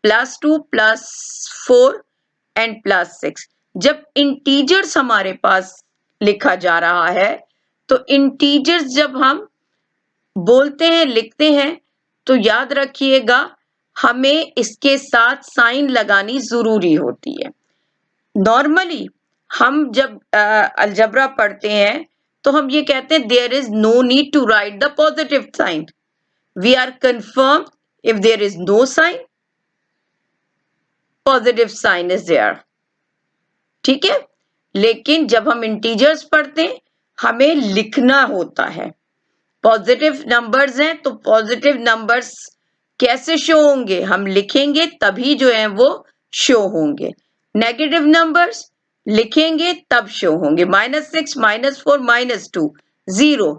+2, +4 एंड +6. जब इंटीजर्स हमारे पास लिखा जा रहा है तो इंटीजर्स जब हम बोलते हैं, लिखते हैं, तो याद रखिएगा हमें इसके साथ साइन लगानी जरूरी होती है. नॉर्मली हम जब अलजबरा पढ़ते हैं तो हम ये कहते हैं there is no need to write the positive sign. We are confirm if there is no sign, positive sign is there. ठीक है, लेकिन जब हम इंटीजर्स पढ़ते हैं हमें लिखना होता है. पॉजिटिव नंबर्स हैं तो पॉजिटिव नंबर्स कैसे शो होंगे, हम लिखेंगे तभी जो है वो शो होंगे. नेगेटिव नंबर्स लिखेंगे तब शो होंगे. -6, -4, -2, 0,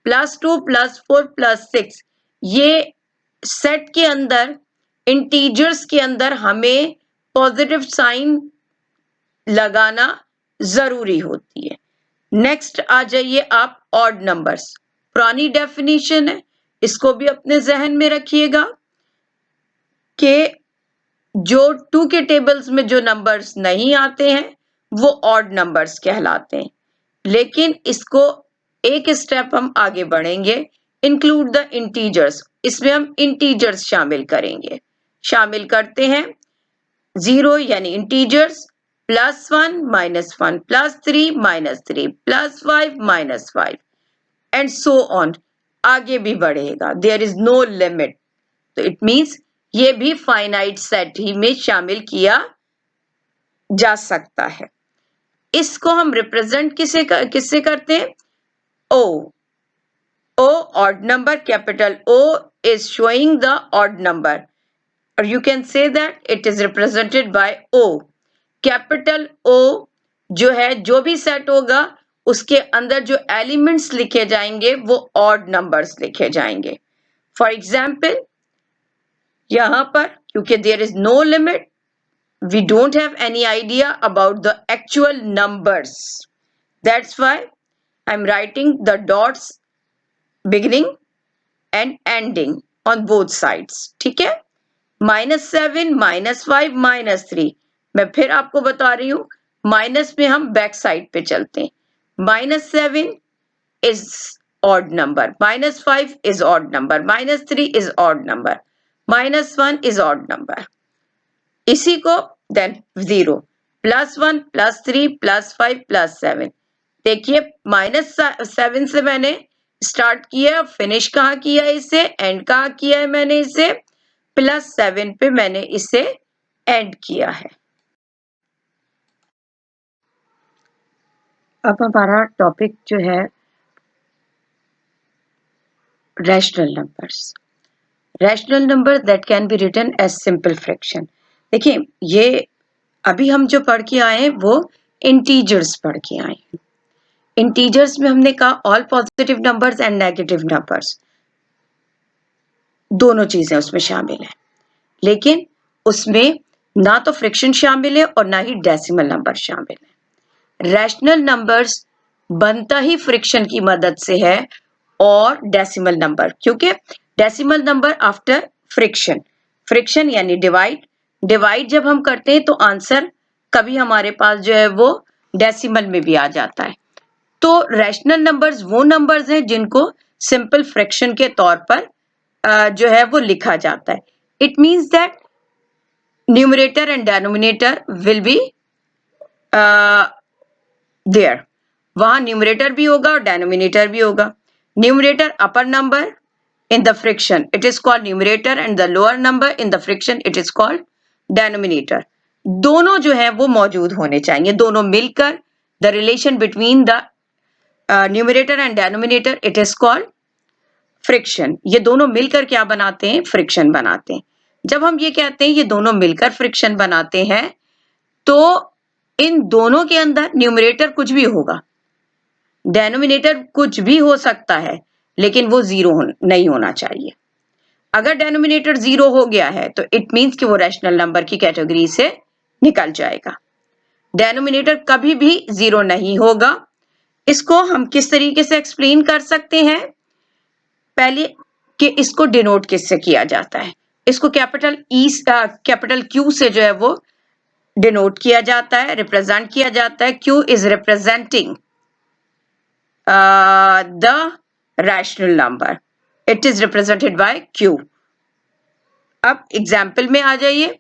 +2, +4, +6. ये सेट के अंदर, इंटीजर्स के अंदर हमें पॉजिटिव साइन लगाना जरूरी होती है. नेक्स्ट आ जाइए आप, ऑड नंबर्स. पुरानी डेफिनेशन है, इसको भी अपने जहन में रखिएगा कि जो 2 के टेबल्स में जो नंबर्स नहीं आते हैं वो ऑड नंबर्स कहलाते हैं. लेकिन इसको एक स्टेप हम आगे बढ़ेंगे, इंक्लूड द इंटीजर्स. इसमें हम इंटीजर्स शामिल करते हैं. 0 यानी इंटीजर्स, +1, -1, +3, -3, +5, -5 एंड सो ऑन, आगे भी बढ़ेगा. There is no limit. तो इट मींस ये भी फाइनाइट सेट ही में शामिल किया जा सकता है. इसको हम रिप्रेजेंट किससे करते हैं, O. Odd number, capital O is showing the odd number, or you can say that it is represented by O. Capital O जो है, जो भी सेट होगा उसके अंदर जो एलिमेंट्स लिखे जाएंगे वो ऑड नंबर्स लिखे जाएंगे. फॉर एग्जाम्पल यहां पर क्योंकि there is no limit, we don't have any idea about the actual numbers. That's why I'm writing the dots beginning and ending on both sides. ठीक है, -7, -5, -3. मैं फिर आपको बता रही हूं, माइनस में हम बैक साइड पे चलते हैं. -7 is odd number, -5 is odd number, -3 is odd number, -1 is odd number. इसी को देन 0, +1, +3, +5, +7. देखिए -7 से मैंने स्टार्ट किया, फिनिश कहाँ किया इसे, एंड कहाँ किया है मैंने इसे, +7 पे मैंने इसे एंड किया है. अब हमारा टॉपिक जो है rational numbers. Rational number that can be written as simple fraction. देखिए, ये अभी हम जो पढ़ के आए हैं वो इंटीजर्स पढ़ के आए हैं। इंटीजर्स में हमने कहा all positive numbers and negative numbers, दोनों चीजें उसमें शामिल है, लेकिन उसमें ना तो फ्रैक्शन शामिल है और ना ही डेसिमल नंबर शामिल है। रैशनल नंबर्स बनता ही फ्रैक्शन की मदद से है और डेसिमल नंबर, क्योंकि decimal number after fraction, fraction यानी डिवाइड जब हम करते हैं तो आंसर कभी हमारे पास जो है वो डेसिमल में भी आ जाता है। तो रैशनल नंबर्स वो नंबर्स हैं जिनको सिंपल फ्रैक्शन के तौर पर जो है वो लिखा जाता है। It means that numerator and denominator will be there, वहां न्यूमरेटर भी होगा और डेनोमिनेटर भी होगा। Numerator upper number in the fraction it is called numerator and the lower number in the fraction it is called denominator। दोनों जो है वो मौजूद होने चाहिए, दोनों मिलकर the relation between the numerator and denominator it is called friction। ये दोनों मिलकर क्या बनाते हैं? फ्रिक्शन बनाते हैं। जब हम ये कहते हैं ये दोनों मिलकर फ्रिक्शन बनाते हैं तो इन दोनों के अंदर न्यूमरेटर कुछ भी होगा, डेनोमिनेटर कुछ भी हो सकता है, लेकिन वो जीरो नहीं होना चाहिए। अगर डेनोमिनेटर जीरो हो गया है तो इट मीन्स कि वो रैशनल नंबर की कैटेगरी से निकल जाएगा। डेनोमिनेटर कभी भी जीरो नहीं होगा। इसको हम किस तरीके से एक्सप्लेन कर सकते हैं? पहले कि इसको डिनोट किससे किया जाता है, इसको कैपिटल क्यू से जो है वो डिनोट किया जाता है, रिप्रेजेंट किया जाता है। Q is representing the rational number, it is represented by Q. अब एग्जाम्पल में आ जाइए।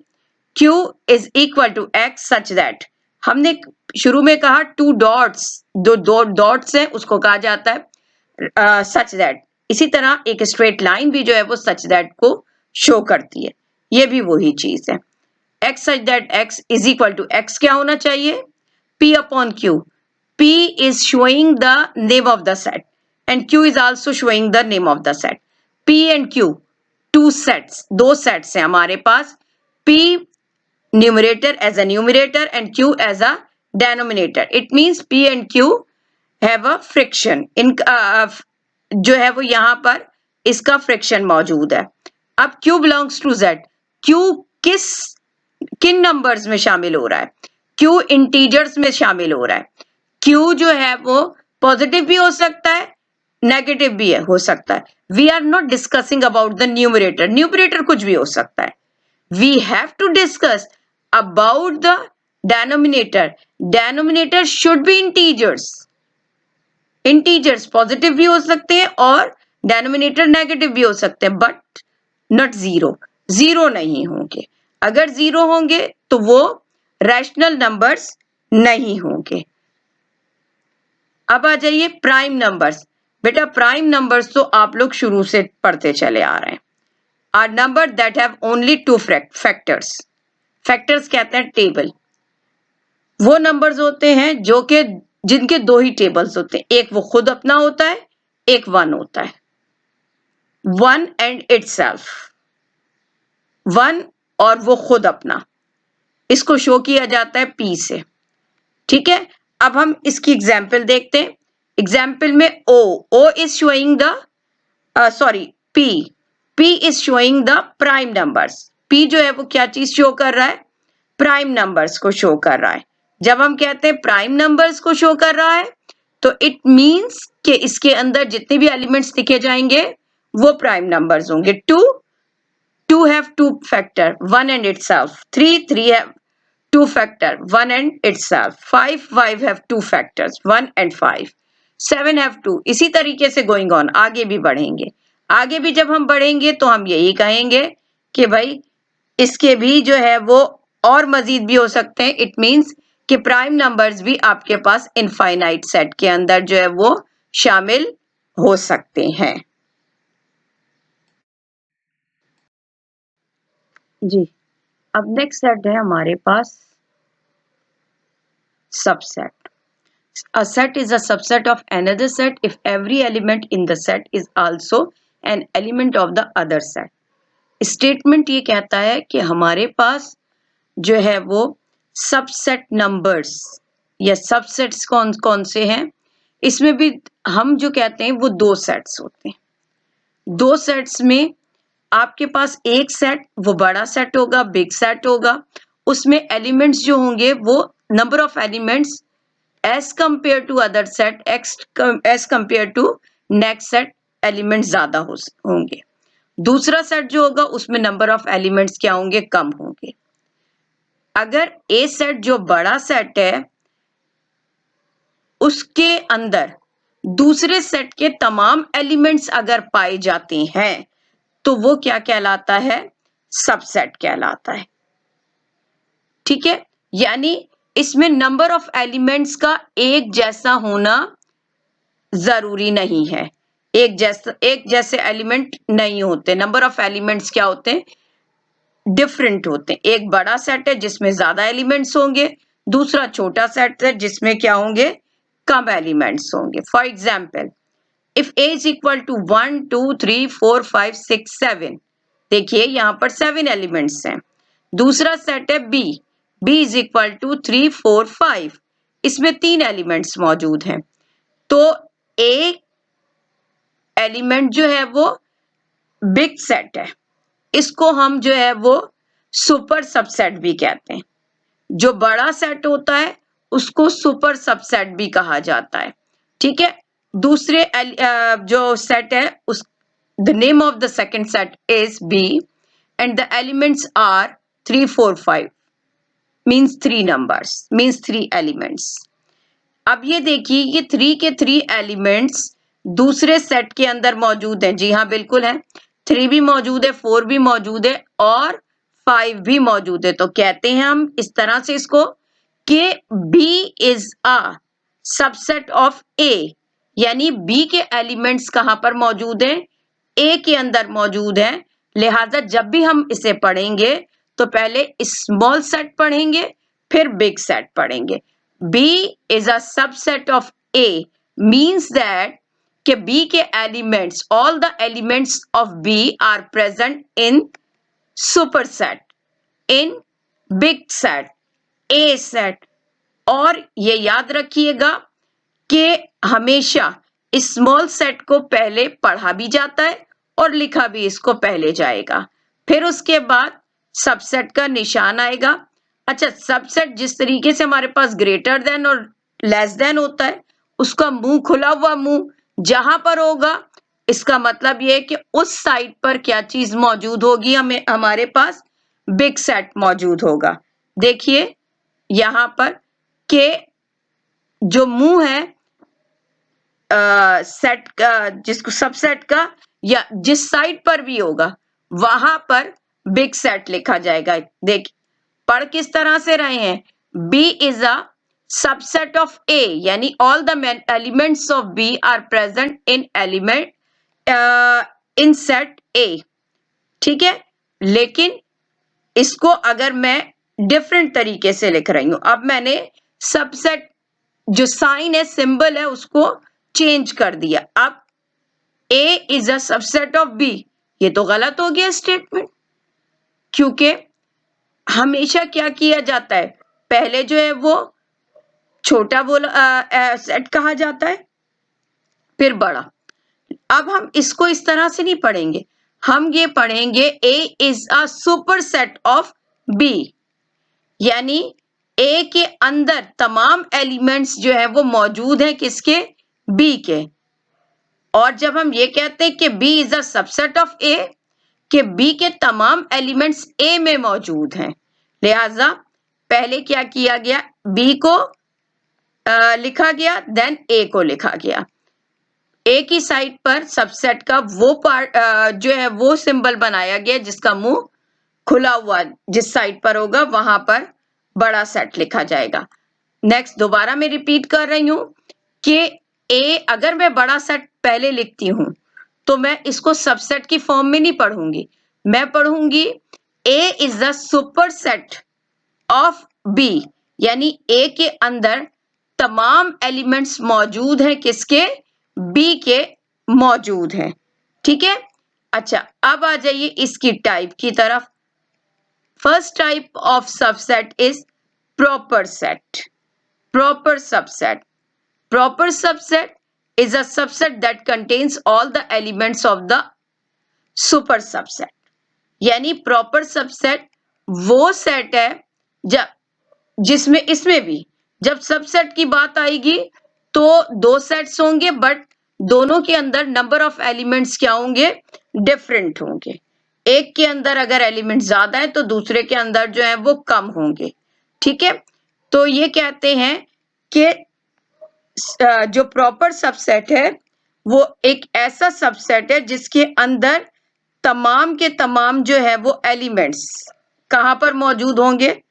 Q is equal to x such that, हमने शुरू में कहा टू डॉट्स, दो डॉट्स हैं उसको कहा जाता है सच दैट। इसी तरह एक स्ट्रेट लाइन भी जो है वो सच दैट को शो करती है, ये भी वही चीज है। X such that x is equal to x क्या होना चाहिए? P upon Q। P is showing the name of the set and Q is also showing the name of the set। P and Q two sets, दो सेट्स हैं हमारे पास। P numerator as a numerator and Q as a denominator। It means P and Q have a friction। जो है वो यहाँ पर इसका फ्रिक्शन मौजूद है। अब Q belongs to Z। Q किन नंबर्स में शामिल हो रहा है? Q इंटीजर्स में शामिल हो रहा है। Q जो है वो पॉजिटिव भी हो सकता है, नेगेटिव भी हो सकता है। We are not discussing about the numerator, numerator कुछ भी हो सकता है। We have to discuss about the denominator। denominator should be integers। integers positive भी हो सकते हैं और denominator नेगेटिव भी हो सकते हैं, बट नॉट जीरो, जीरो नहीं होंगे। अगर जीरो होंगे तो वो रैशनल नंबर्स नहीं होंगे। अब आ जाइए प्राइम नंबर्स। बेटा प्राइम नंबर्स तो आप लोग शुरू से पढ़ते चले आ रहे हैं। Are number that have only two factors. Factors कहते हैं टेबल, वो नंबर्स होते हैं जो कि जिनके दो ही टेबल्स होते हैं, एक वो खुद अपना होता है, एक वन होता है। वन एंड इटसेल्फ, वन और वो खुद अपना, इसको शो किया जाता है पी से। ठीक है, अब हम इसकी एग्जाम्पल देखते हैं। एग्जाम्पल में O is showing the P is showing the prime numbers. P जो है वो क्या चीज शो कर रहा है? प्राइम नंबर्स को शो कर रहा है। जब हम कहते हैं प्राइम नंबर्स को शो कर रहा है तो इट मींस कि इसके अंदर जितने भी एलिमेंट्स दिखे जाएंगे वो प्राइम नंबर्स होंगे। Two have two factor, one and itself. Three have two factor, one and itself. Five have two factors, one and five. Seven have two. इसी तरीके से गोइंग ऑन, आगे भी बढ़ेंगे। आगे भी जब हम बढ़ेंगे तो हम यही कहेंगे कि भाई इसके भी जो है वो और मजीद भी हो सकते हैं। इट मींस कि प्राइम नंबर्स भी आपके पास इनफाइनाइट सेट के अंदर जो है वो शामिल हो सकते हैं। जी, अब नेक्स्ट सेट है हमारे पास subset. A set is a subset of another set if every element in the set is also an element of the other set। Statement ये कहता है कि हमारे पास जो है वो सबसेट नंबर्स या सबसेट्स कौन कौन से हैं, इसमें भी हम जो कहते हैं वो दो सेट्स होते हैं। दो सेट्स में आपके पास एक सेट वो बड़ा सेट होगा, बिग सेट होगा, उसमें एलिमेंट्स जो होंगे वो number of elements as compare to other set as compare to next set elements ज्यादा होंगे। दूसरा सेट जो होगा उसमें नंबर ऑफ एलिमेंट्स क्या होंगे, कम होंगे। अगर ए सेट जो बड़ा सेट है उसके अंदर दूसरे सेट के तमाम एलिमेंट्स अगर पाए जाते हैं तो वो क्या कहलाता है, सबसेट कहलाता है। ठीक है, यानी इसमें नंबर ऑफ एलिमेंट्स का एक जैसा होना जरूरी नहीं है। एक जैसे एलिमेंट नहीं होते, नंबर ऑफ एलिमेंट्स क्या होते हैं, डिफरेंट होते हैं। एक बड़ा सेट है जिसमें ज्यादा एलिमेंट्स होंगे, दूसरा छोटा सेट है जिसमें क्या होंगे, कम एलिमेंट्स होंगे। For example, if a is equal to 1 2 3 4 5 6 7, देखिए यहां पर 7 एलिमेंट्स हैं। दूसरा सेट है b is equal to 3 4 5, इसमें 3 एलिमेंट्स मौजूद हैं। तो a एलिमेंट जो है वो बिग सेट है, इसको हम जो है वो सुपर सबसेट भी कहते हैं। जो बड़ा सेट होता है उसको सुपर सबसेट भी कहा जाता है। ठीक है, दूसरे जो सेट है उस the name of the second set is B and the elements are 3 4 5, means 3 numbers, means 3 elements. अब ये देखिए ये 3 के 3 एलिमेंट्स दूसरे सेट के अंदर मौजूद हैं। जी हाँ, बिल्कुल है, 3 भी मौजूद है, 4 भी मौजूद है और 5 भी मौजूद है। तो कहते हैं हम इस तरह से इसको कि B is a subset of A, यानी B के एलिमेंट्स कहां पर मौजूद हैं, A के अंदर मौजूद हैं। लिहाजा जब भी हम इसे पढ़ेंगे तो पहले स्मॉल सेट पढ़ेंगे फिर बिग सेट पढ़ेंगे। B is a subset of A means that कि B के elements, all the elements of B are present in superset, in big set, A set। और ये याद रखिएगा कि हमेशा स्मॉल सेट को पहले पढ़ा भी जाता है और लिखा भी इसको पहले जाएगा, फिर उसके बाद सबसेट का निशान आएगा। अच्छा, सबसेट जिस तरीके से हमारे पास ग्रेटर देन और लेस देन होता है, उसका मुंह खुला हुआ मुंह जहां पर होगा, इसका मतलब ये है कि उस साइड पर क्या चीज मौजूद होगी, हमें हमारे पास बिग सेट मौजूद होगा। देखिए यहां पर के जो मुंह है सेट का, जिसको सबसेट का, या जिस साइड पर भी होगा वहां पर बिग सेट लिखा जाएगा। देखिए पढ़ किस तरह से रहे हैं, B is a subset of A, यानी all the elements of B are present in element in set A। ठीक है, लेकिन इसको अगर मैं डिफरेंट तरीके से लिख रही हूं, अब मैंने सबसेट जो साइन है, सिंबल है, उसको चेंज कर दिया। अब A is a subset of B, ये तो गलत हो गया स्टेटमेंट, क्योंकि हमेशा क्या किया जाता है, पहले जो है वो छोटा सेट कहा जाता है फिर बड़ा। अब हम इसको इस तरह से नहीं पढ़ेंगे, हम ये पढ़ेंगे A is a super set of B, यानी A के अंदर तमाम एलिमेंट्स जो है वो मौजूद हैं किसके, B के। और जब हम ये कहते हैं कि B is a subset of A, कि B के तमाम एलिमेंट्स A में मौजूद हैं, लिहाजा पहले क्या किया गया, B को लिखा गया, देन A को लिखा गया। A की साइड पर सबसेट का वो पार्ट जो है वो सिंबल बनाया गया जिसका मुंह खुला हुआ जिस साइड पर होगा वहां पर बड़ा सेट लिखा जाएगा। नेक्स्ट दोबारा मैं रिपीट कर रही हूं कि A, अगर मैं बड़ा सेट पहले लिखती हूं तो मैं इसको सबसेट की फॉर्म में नहीं पढ़ूंगी, मैं पढ़ूंगी A is the super set of B, यानी A के अंदर तमाम एलिमेंट्स मौजूद हैं किसके, B के मौजूद हैं। ठीक है, अच्छा, अब आ जाइए इसकी टाइप की तरफ। First type of subset is proper set. Proper subset, proper subset is a subset that contains all the elements of the super subset। यानी प्रॉपर सबसेट वो सेट है जब जिसमें इसमें भी जब सबसेट की बात आएगी तो दो सेट्स होंगे, बट दोनों के अंदर नंबर ऑफ एलिमेंट्स क्या होंगे, डिफरेंट होंगे। एक के अंदर अगर एलिमेंट ज्यादा है तो दूसरे के अंदर जो है वो कम होंगे। ठीक है, तो ये कहते हैं कि जो प्रॉपर सबसेट है वो एक ऐसा सबसेट है जिसके अंदर तमाम के तमाम जो है वो एलिमेंट्स कहां पर मौजूद होंगे,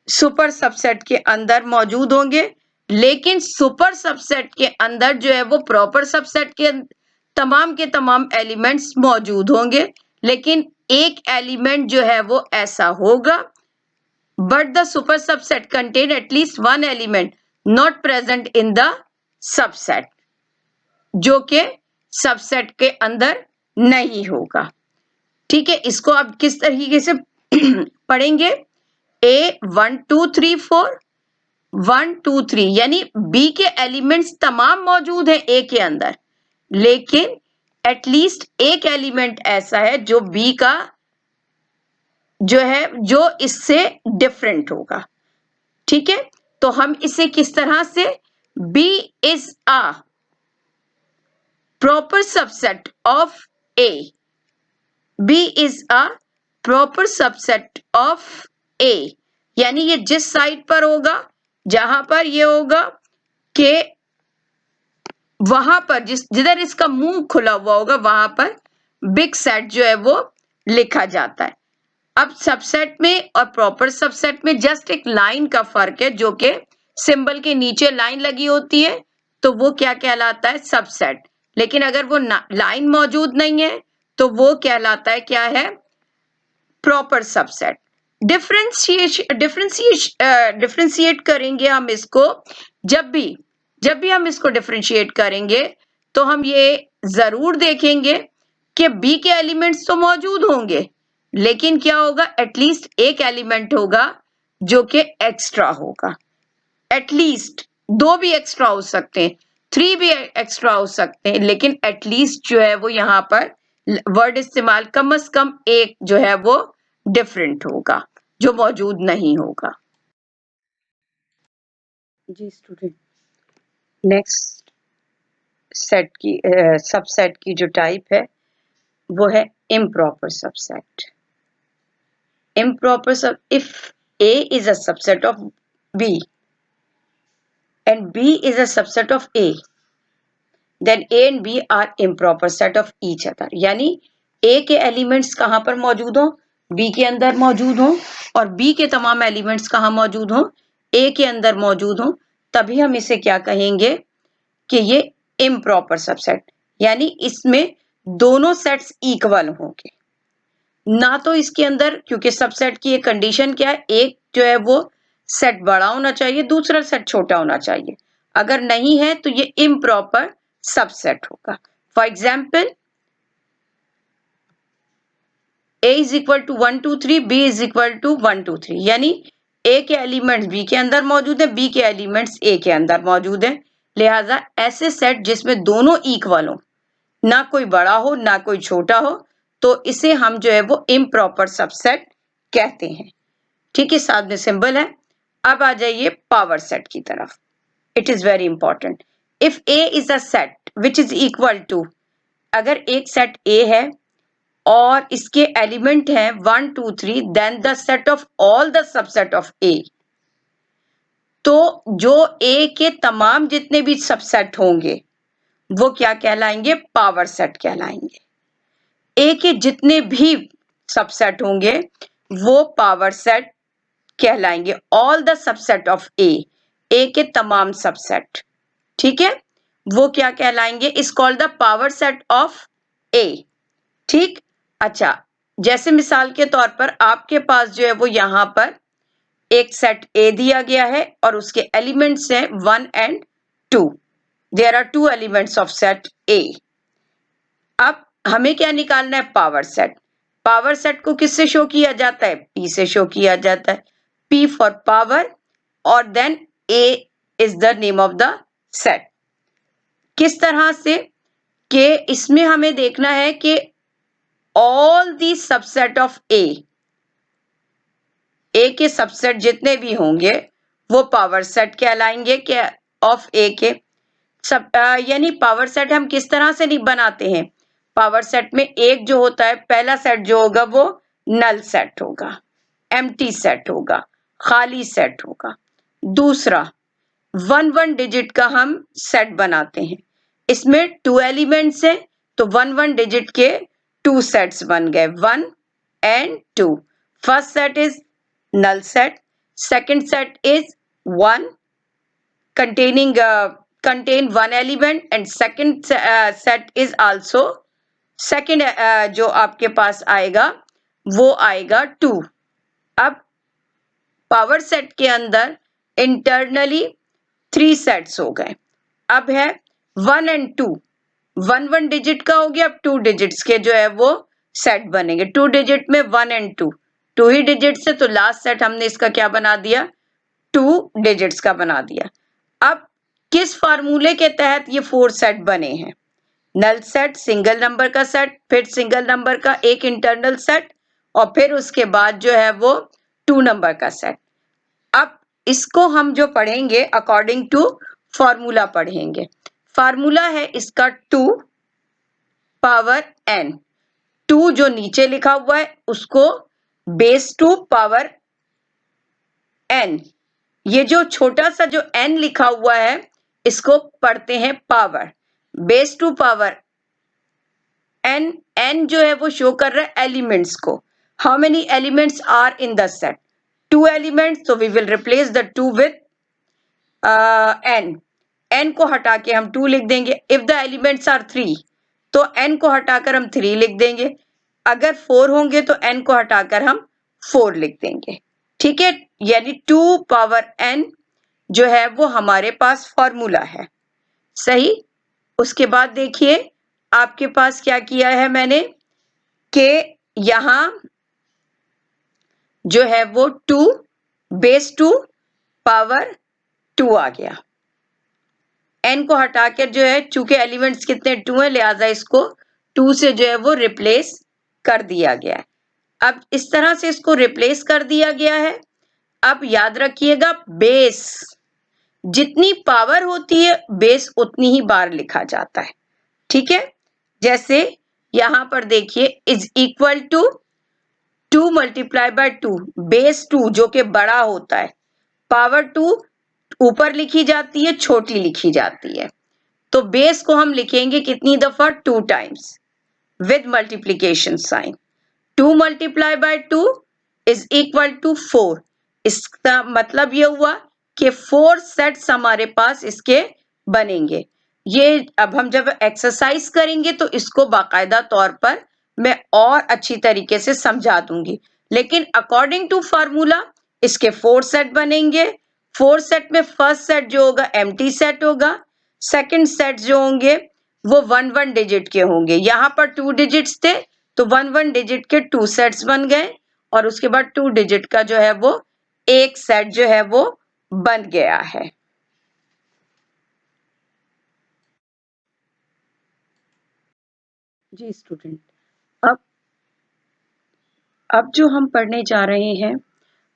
सुपर सबसेट के अंदर मौजूद होंगे। लेकिन सुपर सबसेट के अंदर जो है वो प्रॉपर सबसेट के तमाम के तमाम एलिमेंट्स मौजूद होंगे, लेकिन एक एलिमेंट जो है वो ऐसा होगा, but the super subset contain at least one element not present in the subset, जो कि सबसेट के अंदर नहीं होगा। ठीक है, इसको आप किस तरीके से पढ़ेंगे, ए 1 2 3 4 1 2 3 यानी बी के एलिमेंट्स तमाम मौजूद हैं ए के अंदर, लेकिन एटलीस्ट एक एलिमेंट ऐसा है जो बी का जो है जो इससे डिफरेंट होगा। ठीक है, तो हम इसे किस तरह से, B is a proper subset of A। B is a proper subset of A, यानी ये जिस साइड पर होगा जहां पर ये होगा कि वहां पर जिधर इसका मुंह खुला हुआ होगा वहां पर बिग सेट जो है वो लिखा जाता है। अब सबसेट में और प्रॉपर सबसेट में जस्ट एक लाइन का फर्क है, जो कि सिंबल के नीचे लाइन लगी होती है तो वो क्या कहलाता है, सबसेट। लेकिन अगर वो लाइन मौजूद नहीं है तो वो कहलाता है, क्या है, प्रॉपर सबसेट। डिफ्रेंशिएट करेंगे हम इसको, जब भी हम इसको डिफ्रेंशिएट करेंगे तो हम ये जरूर देखेंगे कि बी के एलिमेंट्स तो मौजूद होंगे, लेकिन क्या होगा, एटलीस्ट एक एलिमेंट होगा जो कि एक्स्ट्रा होगा। एटलीस्ट दो भी एक्स्ट्रा हो सकते हैं, 3 भी एक्स्ट्रा हो सकते हैं, लेकिन एटलीस्ट जो है वो यहाँ पर वर्ड इस्तेमाल, कम से कम एक जो है वो डिफरेंट होगा जो मौजूद नहीं होगा। जी स्टूडेंट, नेक्स्ट सेट की सबसेट की जो टाइप है वो है improper subset. Improper sub, if A is a subset of B and B is a subset of A, then A and B are improper set of each other। यानी A के एलिमेंट्स कहां पर मौजूद हो, B के अंदर मौजूद हो, और B के तमाम एलिमेंट्स कहां मौजूद हो, A के अंदर मौजूद हो, तभी हम इसे क्या कहेंगे कि ये इम्प्रॉपर सबसेट, यानी इसमें दोनों सेट्स इक्वल होंगे। ना तो इसके अंदर, क्योंकि सबसेट की एक कंडीशन क्या है, एक जो है वो सेट बड़ा होना चाहिए, दूसरा सेट छोटा होना चाहिए। अगर नहीं है तो ये इम्प्रॉपर सबसेट होगा। For example, A is equal to 1 2 3, B is equal to 1 2 3, यानी A के एलिमेंट्स B के अंदर मौजूद है, B के एलिमेंट्स A के अंदर मौजूद है। लिहाजा ऐसे सेट जिसमें दोनों इक्वल हो, ना कोई बड़ा हो ना कोई छोटा हो, तो इसे हम जो है वो इम्प्रॉपर सबसेट कहते हैं। ठीक है, साथ में सिंबल है। अब आ जाइए पावर सेट की तरफ। It is very important. If A is a set which is equal to, अगर एक सेट ए है और इसके एलिमेंट हैं 1 2 3, then the set of all the subset of A, तो जो ए के तमाम जितने भी सबसेट होंगे वो क्या कहलाएंगे, पावर सेट कहलाएंगे। ए के जितने भी सबसेट होंगे वो पावर सेट कहलाएंगे। All the subset of A के तमाम सबसेट, ठीक है, वो क्या कहलाएंगे, is called the power set of A. ठीक, अच्छा, जैसे मिसाल के तौर पर आपके पास जो है वो यहां पर एक सेट ए दिया गया है और उसके एलिमेंट्स हैं 1 and 2। There are 2 elements of set A. अब हमें क्या निकालना है? Power set. पावर सेट को किससे शो किया जाता है? P से शो किया जाता है। P फॉर पावर और then A is the name of the set. किस तरह से? कि इसमें हमें देखना है कि all the subset of A के सबसेट जितने भी होंगे वो पावर सेट कहलाएंगे कि ऑफ A के सब यानी पावर सेट हम किस तरह से नहीं बनाते हैं? पावर सेट में एक जो होता है, पहला सेट जो होगा वो नल सेट होगा, एम्प्टी सेट होगा, खाली सेट होगा। दूसरा 1 डिजिट का हम सेट बनाते हैं। इसमें 2 एलिमेंट्स हैं तो 1 डिजिट के 2 सेट्स बन गए, 1 and 2. First set is null set. Second set is 1 contain 1 element and second set is also second जो आपके पास आएगा वो आएगा 2. अब पावर सेट के अंदर इंटरनली 3 सेट्स हो गए। अब है 1 and 2, 1 डिजिट का हो गया। अब 2 डिजिट्स के जो है वो सेट बनेंगे। 2 डिजिट में 1 and 2, 2 ही डिजिट से, तो लास्ट सेट हमने इसका क्या बना दिया? 2 डिजिट्स का बना दिया। अब किस फार्मूले के तहत ये 4 सेट बने हैं? नल सेट, सिंगल नंबर का सेट, फिर सिंगल नंबर का एक इंटरनल सेट और फिर उसके बाद जो है वो 2 नंबर का सेट। अब इसको हम जो पढ़ेंगे अकॉर्डिंग टू फॉर्मूला पढ़ेंगे। फार्मूला है इसका 2 पावर n। 2 जो नीचे लिखा हुआ है उसको बेस 2 पावर n। ये जो छोटा सा जो n लिखा हुआ है इसको पढ़ते हैं power. Base 2 power n, n जो है वो शो कर रहा है एलिमेंट्स को। How many elements are in the set? 2 elements, so we will replace the 2 with n। n को हटा के हम 2 लिख देंगे। इफ द एलिमेंट्स आर 3 तो n को हटाकर हम 3 लिख देंगे। अगर 4 होंगे तो n को हटाकर हम 4 लिख देंगे। ठीक है, यानी 2 पावर n जो है वो हमारे पास फॉर्मूला है। सही। उसके बाद देखिए आपके पास क्या किया है मैंने कि यहां जो है वो 2 बेस 2 पावर 2 आ गया। n को हटाकर जो है, चूंकि एलिमेंट्स कितने 2 है लिहाजा इसको 2 से जो है वो रिप्लेस कर दिया गया है। अब इस तरह से इसको रिप्लेस कर दिया गया है। अब याद रखिएगा बेस जितनी पावर होती है बेस उतनी ही बार लिखा जाता है। ठीक है, जैसे यहां पर देखिए is equal to 2 multiply by 2, base 2 जो कि बड़ा होता है, पावर 2 ऊपर लिखी जाती है, छोटी लिखी जाती है। तो बेस को हम लिखेंगे कितनी दफा? 2 times with multiplication sign. 2 multiply by 2 is equal to 4। इसका मतलब ये हुआ कि 4 सेट्स हमारे पास इसके बनेंगे। ये अब हम जब एक्सरसाइज करेंगे तो इसको बाकायदा तौर पर मैं और अच्छी तरीके से समझा दूंगी, लेकिन अकॉर्डिंग टू फार्मूला इसके 4 सेट बनेंगे। 4 सेट में फर्स्ट सेट जो होगा एम्प्टी सेट होगा, सेकंड सेट जो होंगे वो 1 डिजिट के होंगे। यहाँ पर 2 डिजिट्स थे तो 1 डिजिट के 2 सेट्स बन गए और उसके बाद 2 डिजिट का जो है वो एक सेट जो है वो बन गया है। जी स्टूडेंट, अब जो हम पढ़ने जा रहे हैं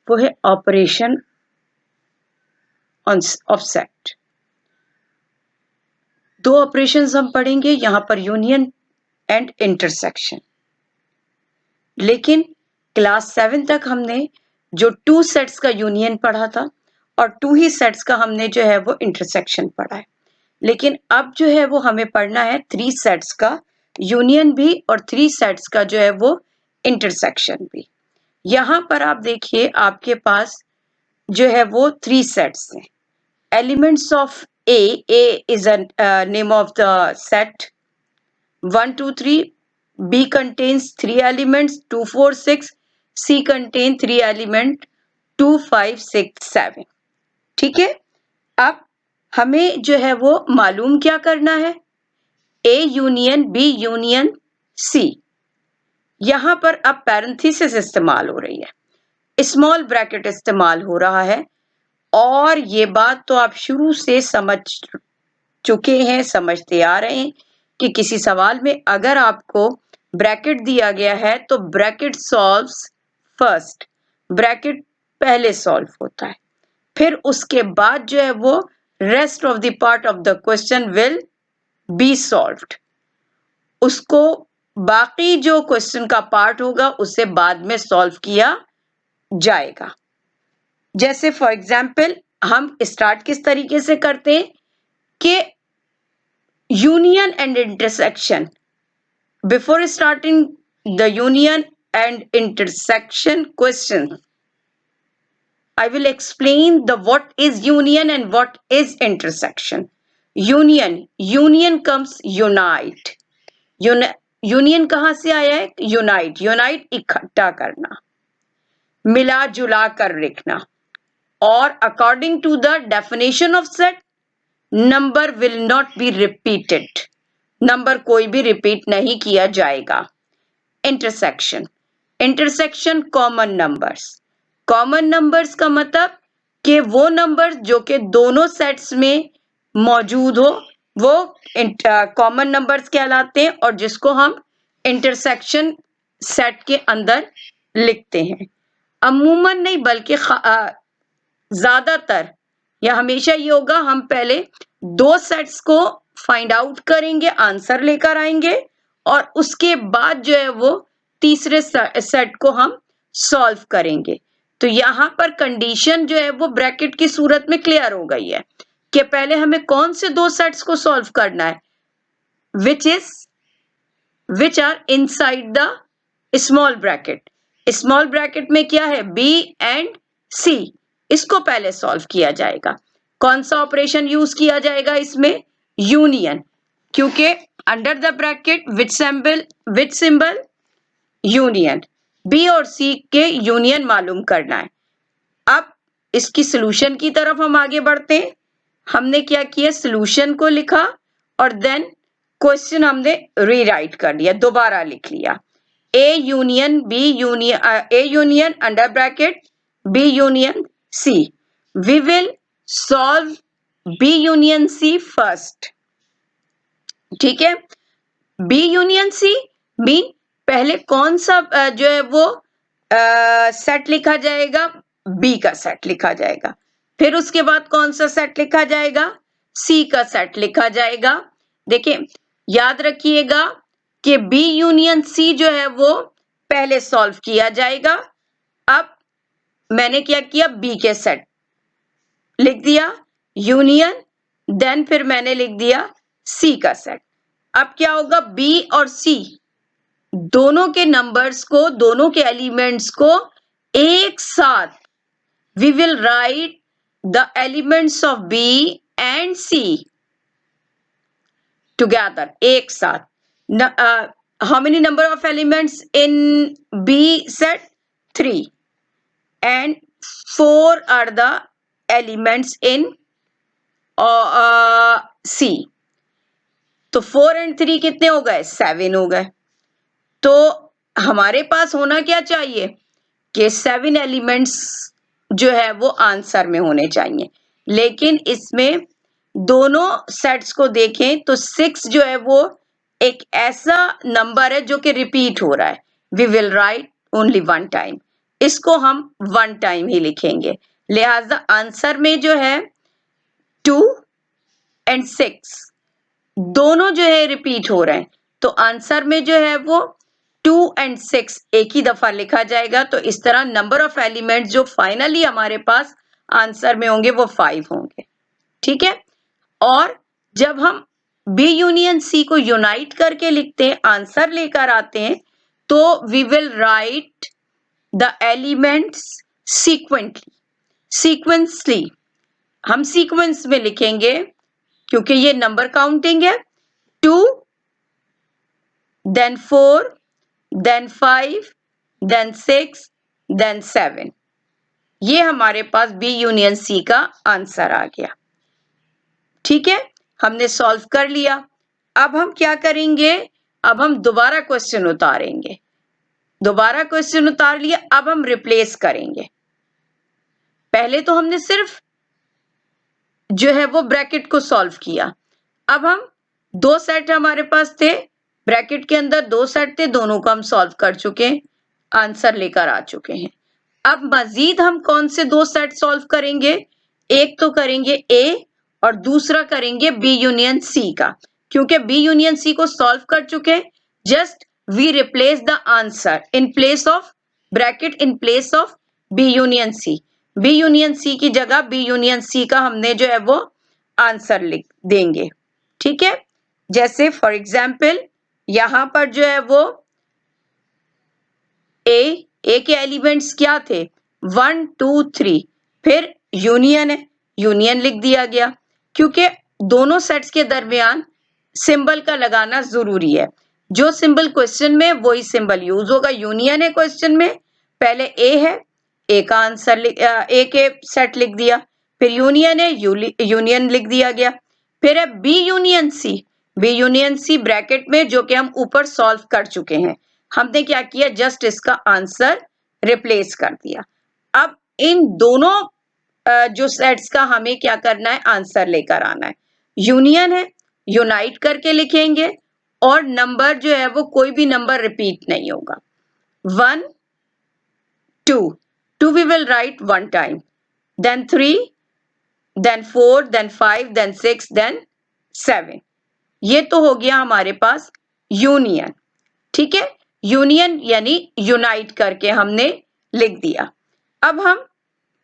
वो है ऑपरेशन ऑफ सेट। 2 ऑपरेशंस हम पढ़ेंगे यहां पर, यूनियन एंड इंटरसेक्शन। लेकिन क्लास 7 तक हमने जो 2 सेट्स का यूनियन पढ़ा था और 2 ही सेट्स का हमने जो है वो इंटरसेक्शन पढ़ा है। लेकिन अब जो है वो हमें पढ़ना है 3 सेट्स का यूनियन भी और 3 सेट्स का जो है वो इंटरसेक्शन भी। यहां पर आप देखिए आपके पास जो है वो 3 सेट्स हैं। Elements of A is a name of the set 1 2 3, B contains 3 elements 2 4 6, C contain 3 element 2 5 6 7। ठीक है, अब हमें जो है वो मालूम क्या करना है? A union B union C. यहां पर अब पैरेंथेसिस इस्तेमाल हो रही है, स्मॉल ब्रैकेट इस्तेमाल हो रहा है, और ये बात तो आप शुरू से समझ चुके हैं, समझते आ रहे हैं कि किसी सवाल में अगर आपको ब्रैकेट दिया गया है तो ब्रैकेट सॉल्व्स फर्स्ट, ब्रैकेट पहले सॉल्व होता है, फिर उसके बाद जो है वो rest of the part of the question will be solved. उसको बाकी जो क्वेश्चन का पार्ट होगा उसे बाद में सॉल्व किया जाएगा। जैसे फॉर एग्जाम्पल हम स्टार्ट किस तरीके से करते हैं कि union and intersection, before starting the union and intersection question I will explain the what is union and what is intersection. Union comes unite. Union कहां से आया है? यूनाइट इकट्ठा करना, मिला जुला कर लिखना, और according to the definition of set, number will not be repeated, number कोई भी रिपीट नहीं किया जाएगा। इंटरसेक्शन कॉमन नंबर्स का मतलब कि वो नंबर्स जो कि दोनों सेट्स में मौजूद हो वो कॉमन नंबर्स कहलाते हैं, और जिसको हम इंटरसेक्शन सेट के अंदर लिखते हैं। अमूमन नहीं बल्कि ज्यादातर या हमेशा ये होगा, हम पहले दो सेट्स को फाइंड आउट करेंगे, आंसर लेकर आएंगे, और उसके बाद जो है वो तीसरे सेट को हम सॉल्व करेंगे। तो यहां पर कंडीशन जो है वो ब्रैकेट की सूरत में क्लियर हो गई है कि पहले हमें कौन से दो सेट्स को सॉल्व करना है, which are inside the small bracket. Small bracket में क्या है? बी एंड सी, इसको पहले सॉल्व किया जाएगा। कौन सा ऑपरेशन यूज किया जाएगा इसमें? यूनियन, क्योंकि under the bracket which symbol? Union. B और सी के यूनियन मालूम करना है। अब इसकी सोल्यूशन की तरफ हम आगे बढ़ते हैं। हमने क्या किया? सोल्यूशन को लिखा और देन क्वेश्चन हमने रीराइट कर लिया, दोबारा लिख लिया। A union under bracket B union C. We will solve B union C first. ठीक है, बी यूनियन सी मीन पहले कौन सा जो है वो सेट लिखा जाएगा? बी का सेट लिखा जाएगा। फिर उसके बाद कौन सा सेट लिखा जाएगा? सी का सेट लिखा जाएगा। देखिए, याद रखिएगा कि बी यूनियन सी जो है वो पहले सॉल्व किया जाएगा। अब मैंने क्या किया? बी के सेट लिख दिया यूनियन, देन फिर मैंने लिख दिया सी का सेट। अब क्या होगा? बी और सी दोनों के नंबर्स को, दोनों के एलिमेंट्स को एक साथ, we will write the elements of B and C together, एक साथ। How many number of elements in B set? 3 and 4 are the elements in C. तो 4 and 3 कितने हो गए? 7 हो गए। तो हमारे पास होना क्या चाहिए कि 7 एलिमेंट्स जो है वो आंसर में होने चाहिए, लेकिन इसमें दोनों सेट्स को देखें तो 6 जो है वो एक ऐसा नंबर है जो कि रिपीट हो रहा है। We will write only 1 time, इसको हम 1 टाइम ही लिखेंगे, लिहाजा आंसर में जो है 2 and 6 दोनों जो है रिपीट हो रहे हैं, तो आंसर में जो है वो 2 and 6 एक ही दफा लिखा जाएगा। तो इस तरह नंबर ऑफ एलिमेंट्स जो फाइनली हमारे पास आंसर में होंगे वो 5 होंगे। ठीक है, और जब हम बी यूनियन सी को यूनाइट करके लिखते हैं, आंसर लेकर आते हैं, तो we will write the elements sequentially. हम सीक्वेंस में लिखेंगे क्योंकि ये नंबर काउंटिंग है। 2 then 4 then 5 then 6 then 7, ये हमारे पास बी यूनियन सी का आंसर आ गया। ठीक है, हमने सॉल्व कर लिया। अब हम क्या करेंगे? अब हम दोबारा क्वेश्चन उतारेंगे, दोबारा क्वेश्चन उतार लिया, अब हम रिप्लेस करेंगे। पहले तो हमने सिर्फ जो है वो ब्रैकेट को सॉल्व किया, अब हम दो सेट हमारे पास थे, ब्रैकेट के अंदर दो सेट थे, दोनों को हम सॉल्व कर चुके हैं, आंसर लेकर आ चुके हैं। अब मजीद हम कौन से दो सेट सॉल्व करेंगे, एक तो करेंगे ए और दूसरा करेंगे बी यूनियन सी का, क्योंकि बी यूनियन सी को सॉल्व कर चुके हैं। Just we replace the answer in place of bracket, in place of B union C, B union C की जगह बी यूनियन सी का हमने जो है वो आंसर लिख देंगे। ठीक है, जैसे फॉर एग्जाम्पल यहां पर जो है वो ए के एलिमेंट्स क्या थे, 1 2 3, फिर यूनियन है, यूनियन लिख दिया गया, क्योंकि दोनों सेट्स के दरमियान सिंबल का लगाना जरूरी है। जो सिंबल क्वेश्चन में वही सिंबल यूज होगा। यूनियन है क्वेश्चन में, पहले ए है, ए का आंसर ए के सेट लिख दिया, फिर यूनियन है, यूनियन लिख दिया गया, फिर है B union C, B union C bracket में, जो कि हम ऊपर सॉल्व कर चुके हैं। हमने क्या किया, जस्ट इसका आंसर रिप्लेस कर दिया। अब इन दोनों जो सेट्स का हमें क्या करना है, आंसर लेकर आना है। यूनियन है, यूनाइट करके लिखेंगे, और नंबर जो है वो कोई भी नंबर रिपीट नहीं होगा। 1 2 we will write one time, then 3, then 4, then 5, then 6, then 7। ये तो हो गया हमारे पास यूनियन। ठीक है, यूनियन यानी यूनाइट करके हमने लिख दिया। अब हम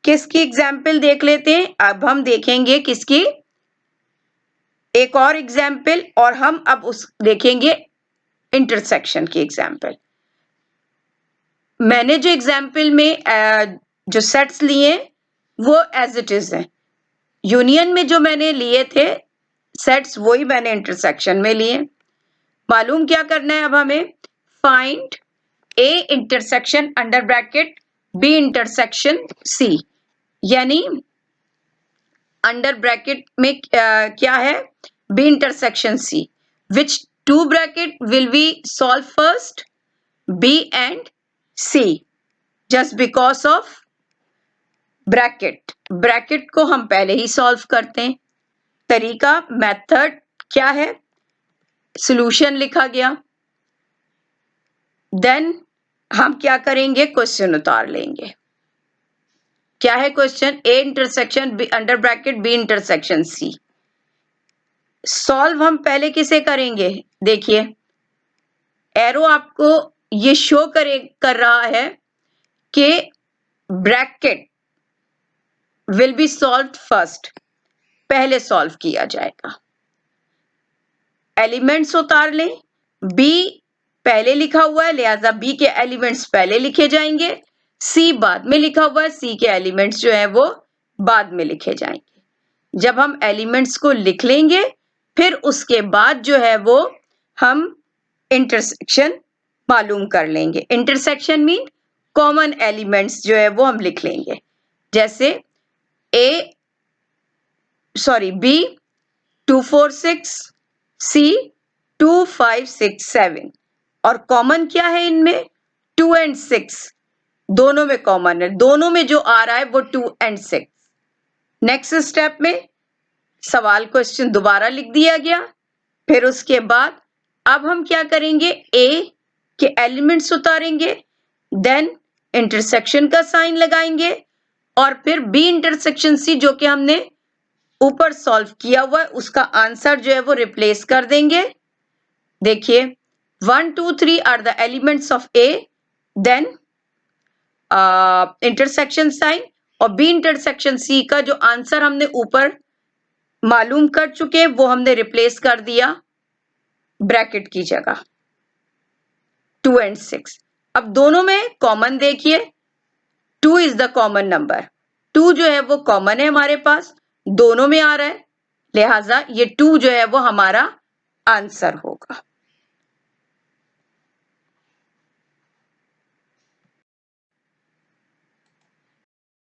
किसकी एग्जाम्पल देख लेते हैं, अब हम देखेंगे किसकी, एक और एग्जाम्पल, और हम अब उस देखेंगे इंटरसेक्शन की एग्जाम्पल। मैंने जो एग्जाम्पल में जो सेट्स लिए वो एज इट इज है, यूनियन में जो मैंने लिए थे सेट्स वही मैंने इंटरसेक्शन में लिए। मालूम क्या करना है अब हमें, find A intersection under bracket B intersection C, यानी अंडर ब्रैकेट में क्या है, B intersection C, which to bracket will be solve first, B and C, just because of bracket, bracket को हम पहले ही सॉल्व करते हैं। तरीका, मेथड क्या है, सॉल्यूशन लिखा गया, देन हम क्या करेंगे, क्वेश्चन उतार लेंगे। क्या है question, A intersection B under bracket B intersection C. Solve हम पहले किसे करेंगे, देखिए एरो आपको ये शो कर रहा है कि bracket will be solve first, पहले सॉल्व किया जाएगा। एलिमेंट्स उतार लें, बी पहले लिखा हुआ है लिहाजा बी के एलिमेंट्स पहले लिखे जाएंगे, सी बाद में लिखा हुआ है, सी के एलिमेंट्स जो है वो बाद में लिखे जाएंगे। जब हम एलिमेंट्स को लिख लेंगे फिर उसके बाद जो है वो हम इंटरसेक्शन मालूम कर लेंगे। इंटरसेक्शन मीन कॉमन एलिमेंट्स जो है वो हम लिख लेंगे, जैसे बी 2 4 6, सी 2 5 6 7, और कॉमन क्या है इनमें, 2 and 6, दोनों में कॉमन है, दोनों में जो आ रहा है वो 2 and 6। नेक्स्ट स्टेप में सवाल क्वेश्चन दोबारा लिख दिया गया, फिर उसके बाद अब हम क्या करेंगे, ए के एलिमेंट्स उतारेंगे, देन इंटरसेक्शन का साइन लगाएंगे, और फिर बी इंटरसेक्शन सी जो कि हमने ऊपर सॉल्व किया हुआ है उसका आंसर जो है वो रिप्लेस कर देंगे। देखिए 1 2 3 are the elements of A, then intersection sign, और बी इंटरसेक्शन सी का जो आंसर हमने ऊपर मालूम कर चुके हैं वो हमने रिप्लेस कर दिया ब्रैकेट की जगह 2 and 6। अब दोनों में कॉमन देखिए, 2 इज द कॉमन नंबर, 2 जो है वो कॉमन है हमारे पास, दोनों में आ रहा है, लिहाजा ये 2 जो है वो हमारा आंसर होगा।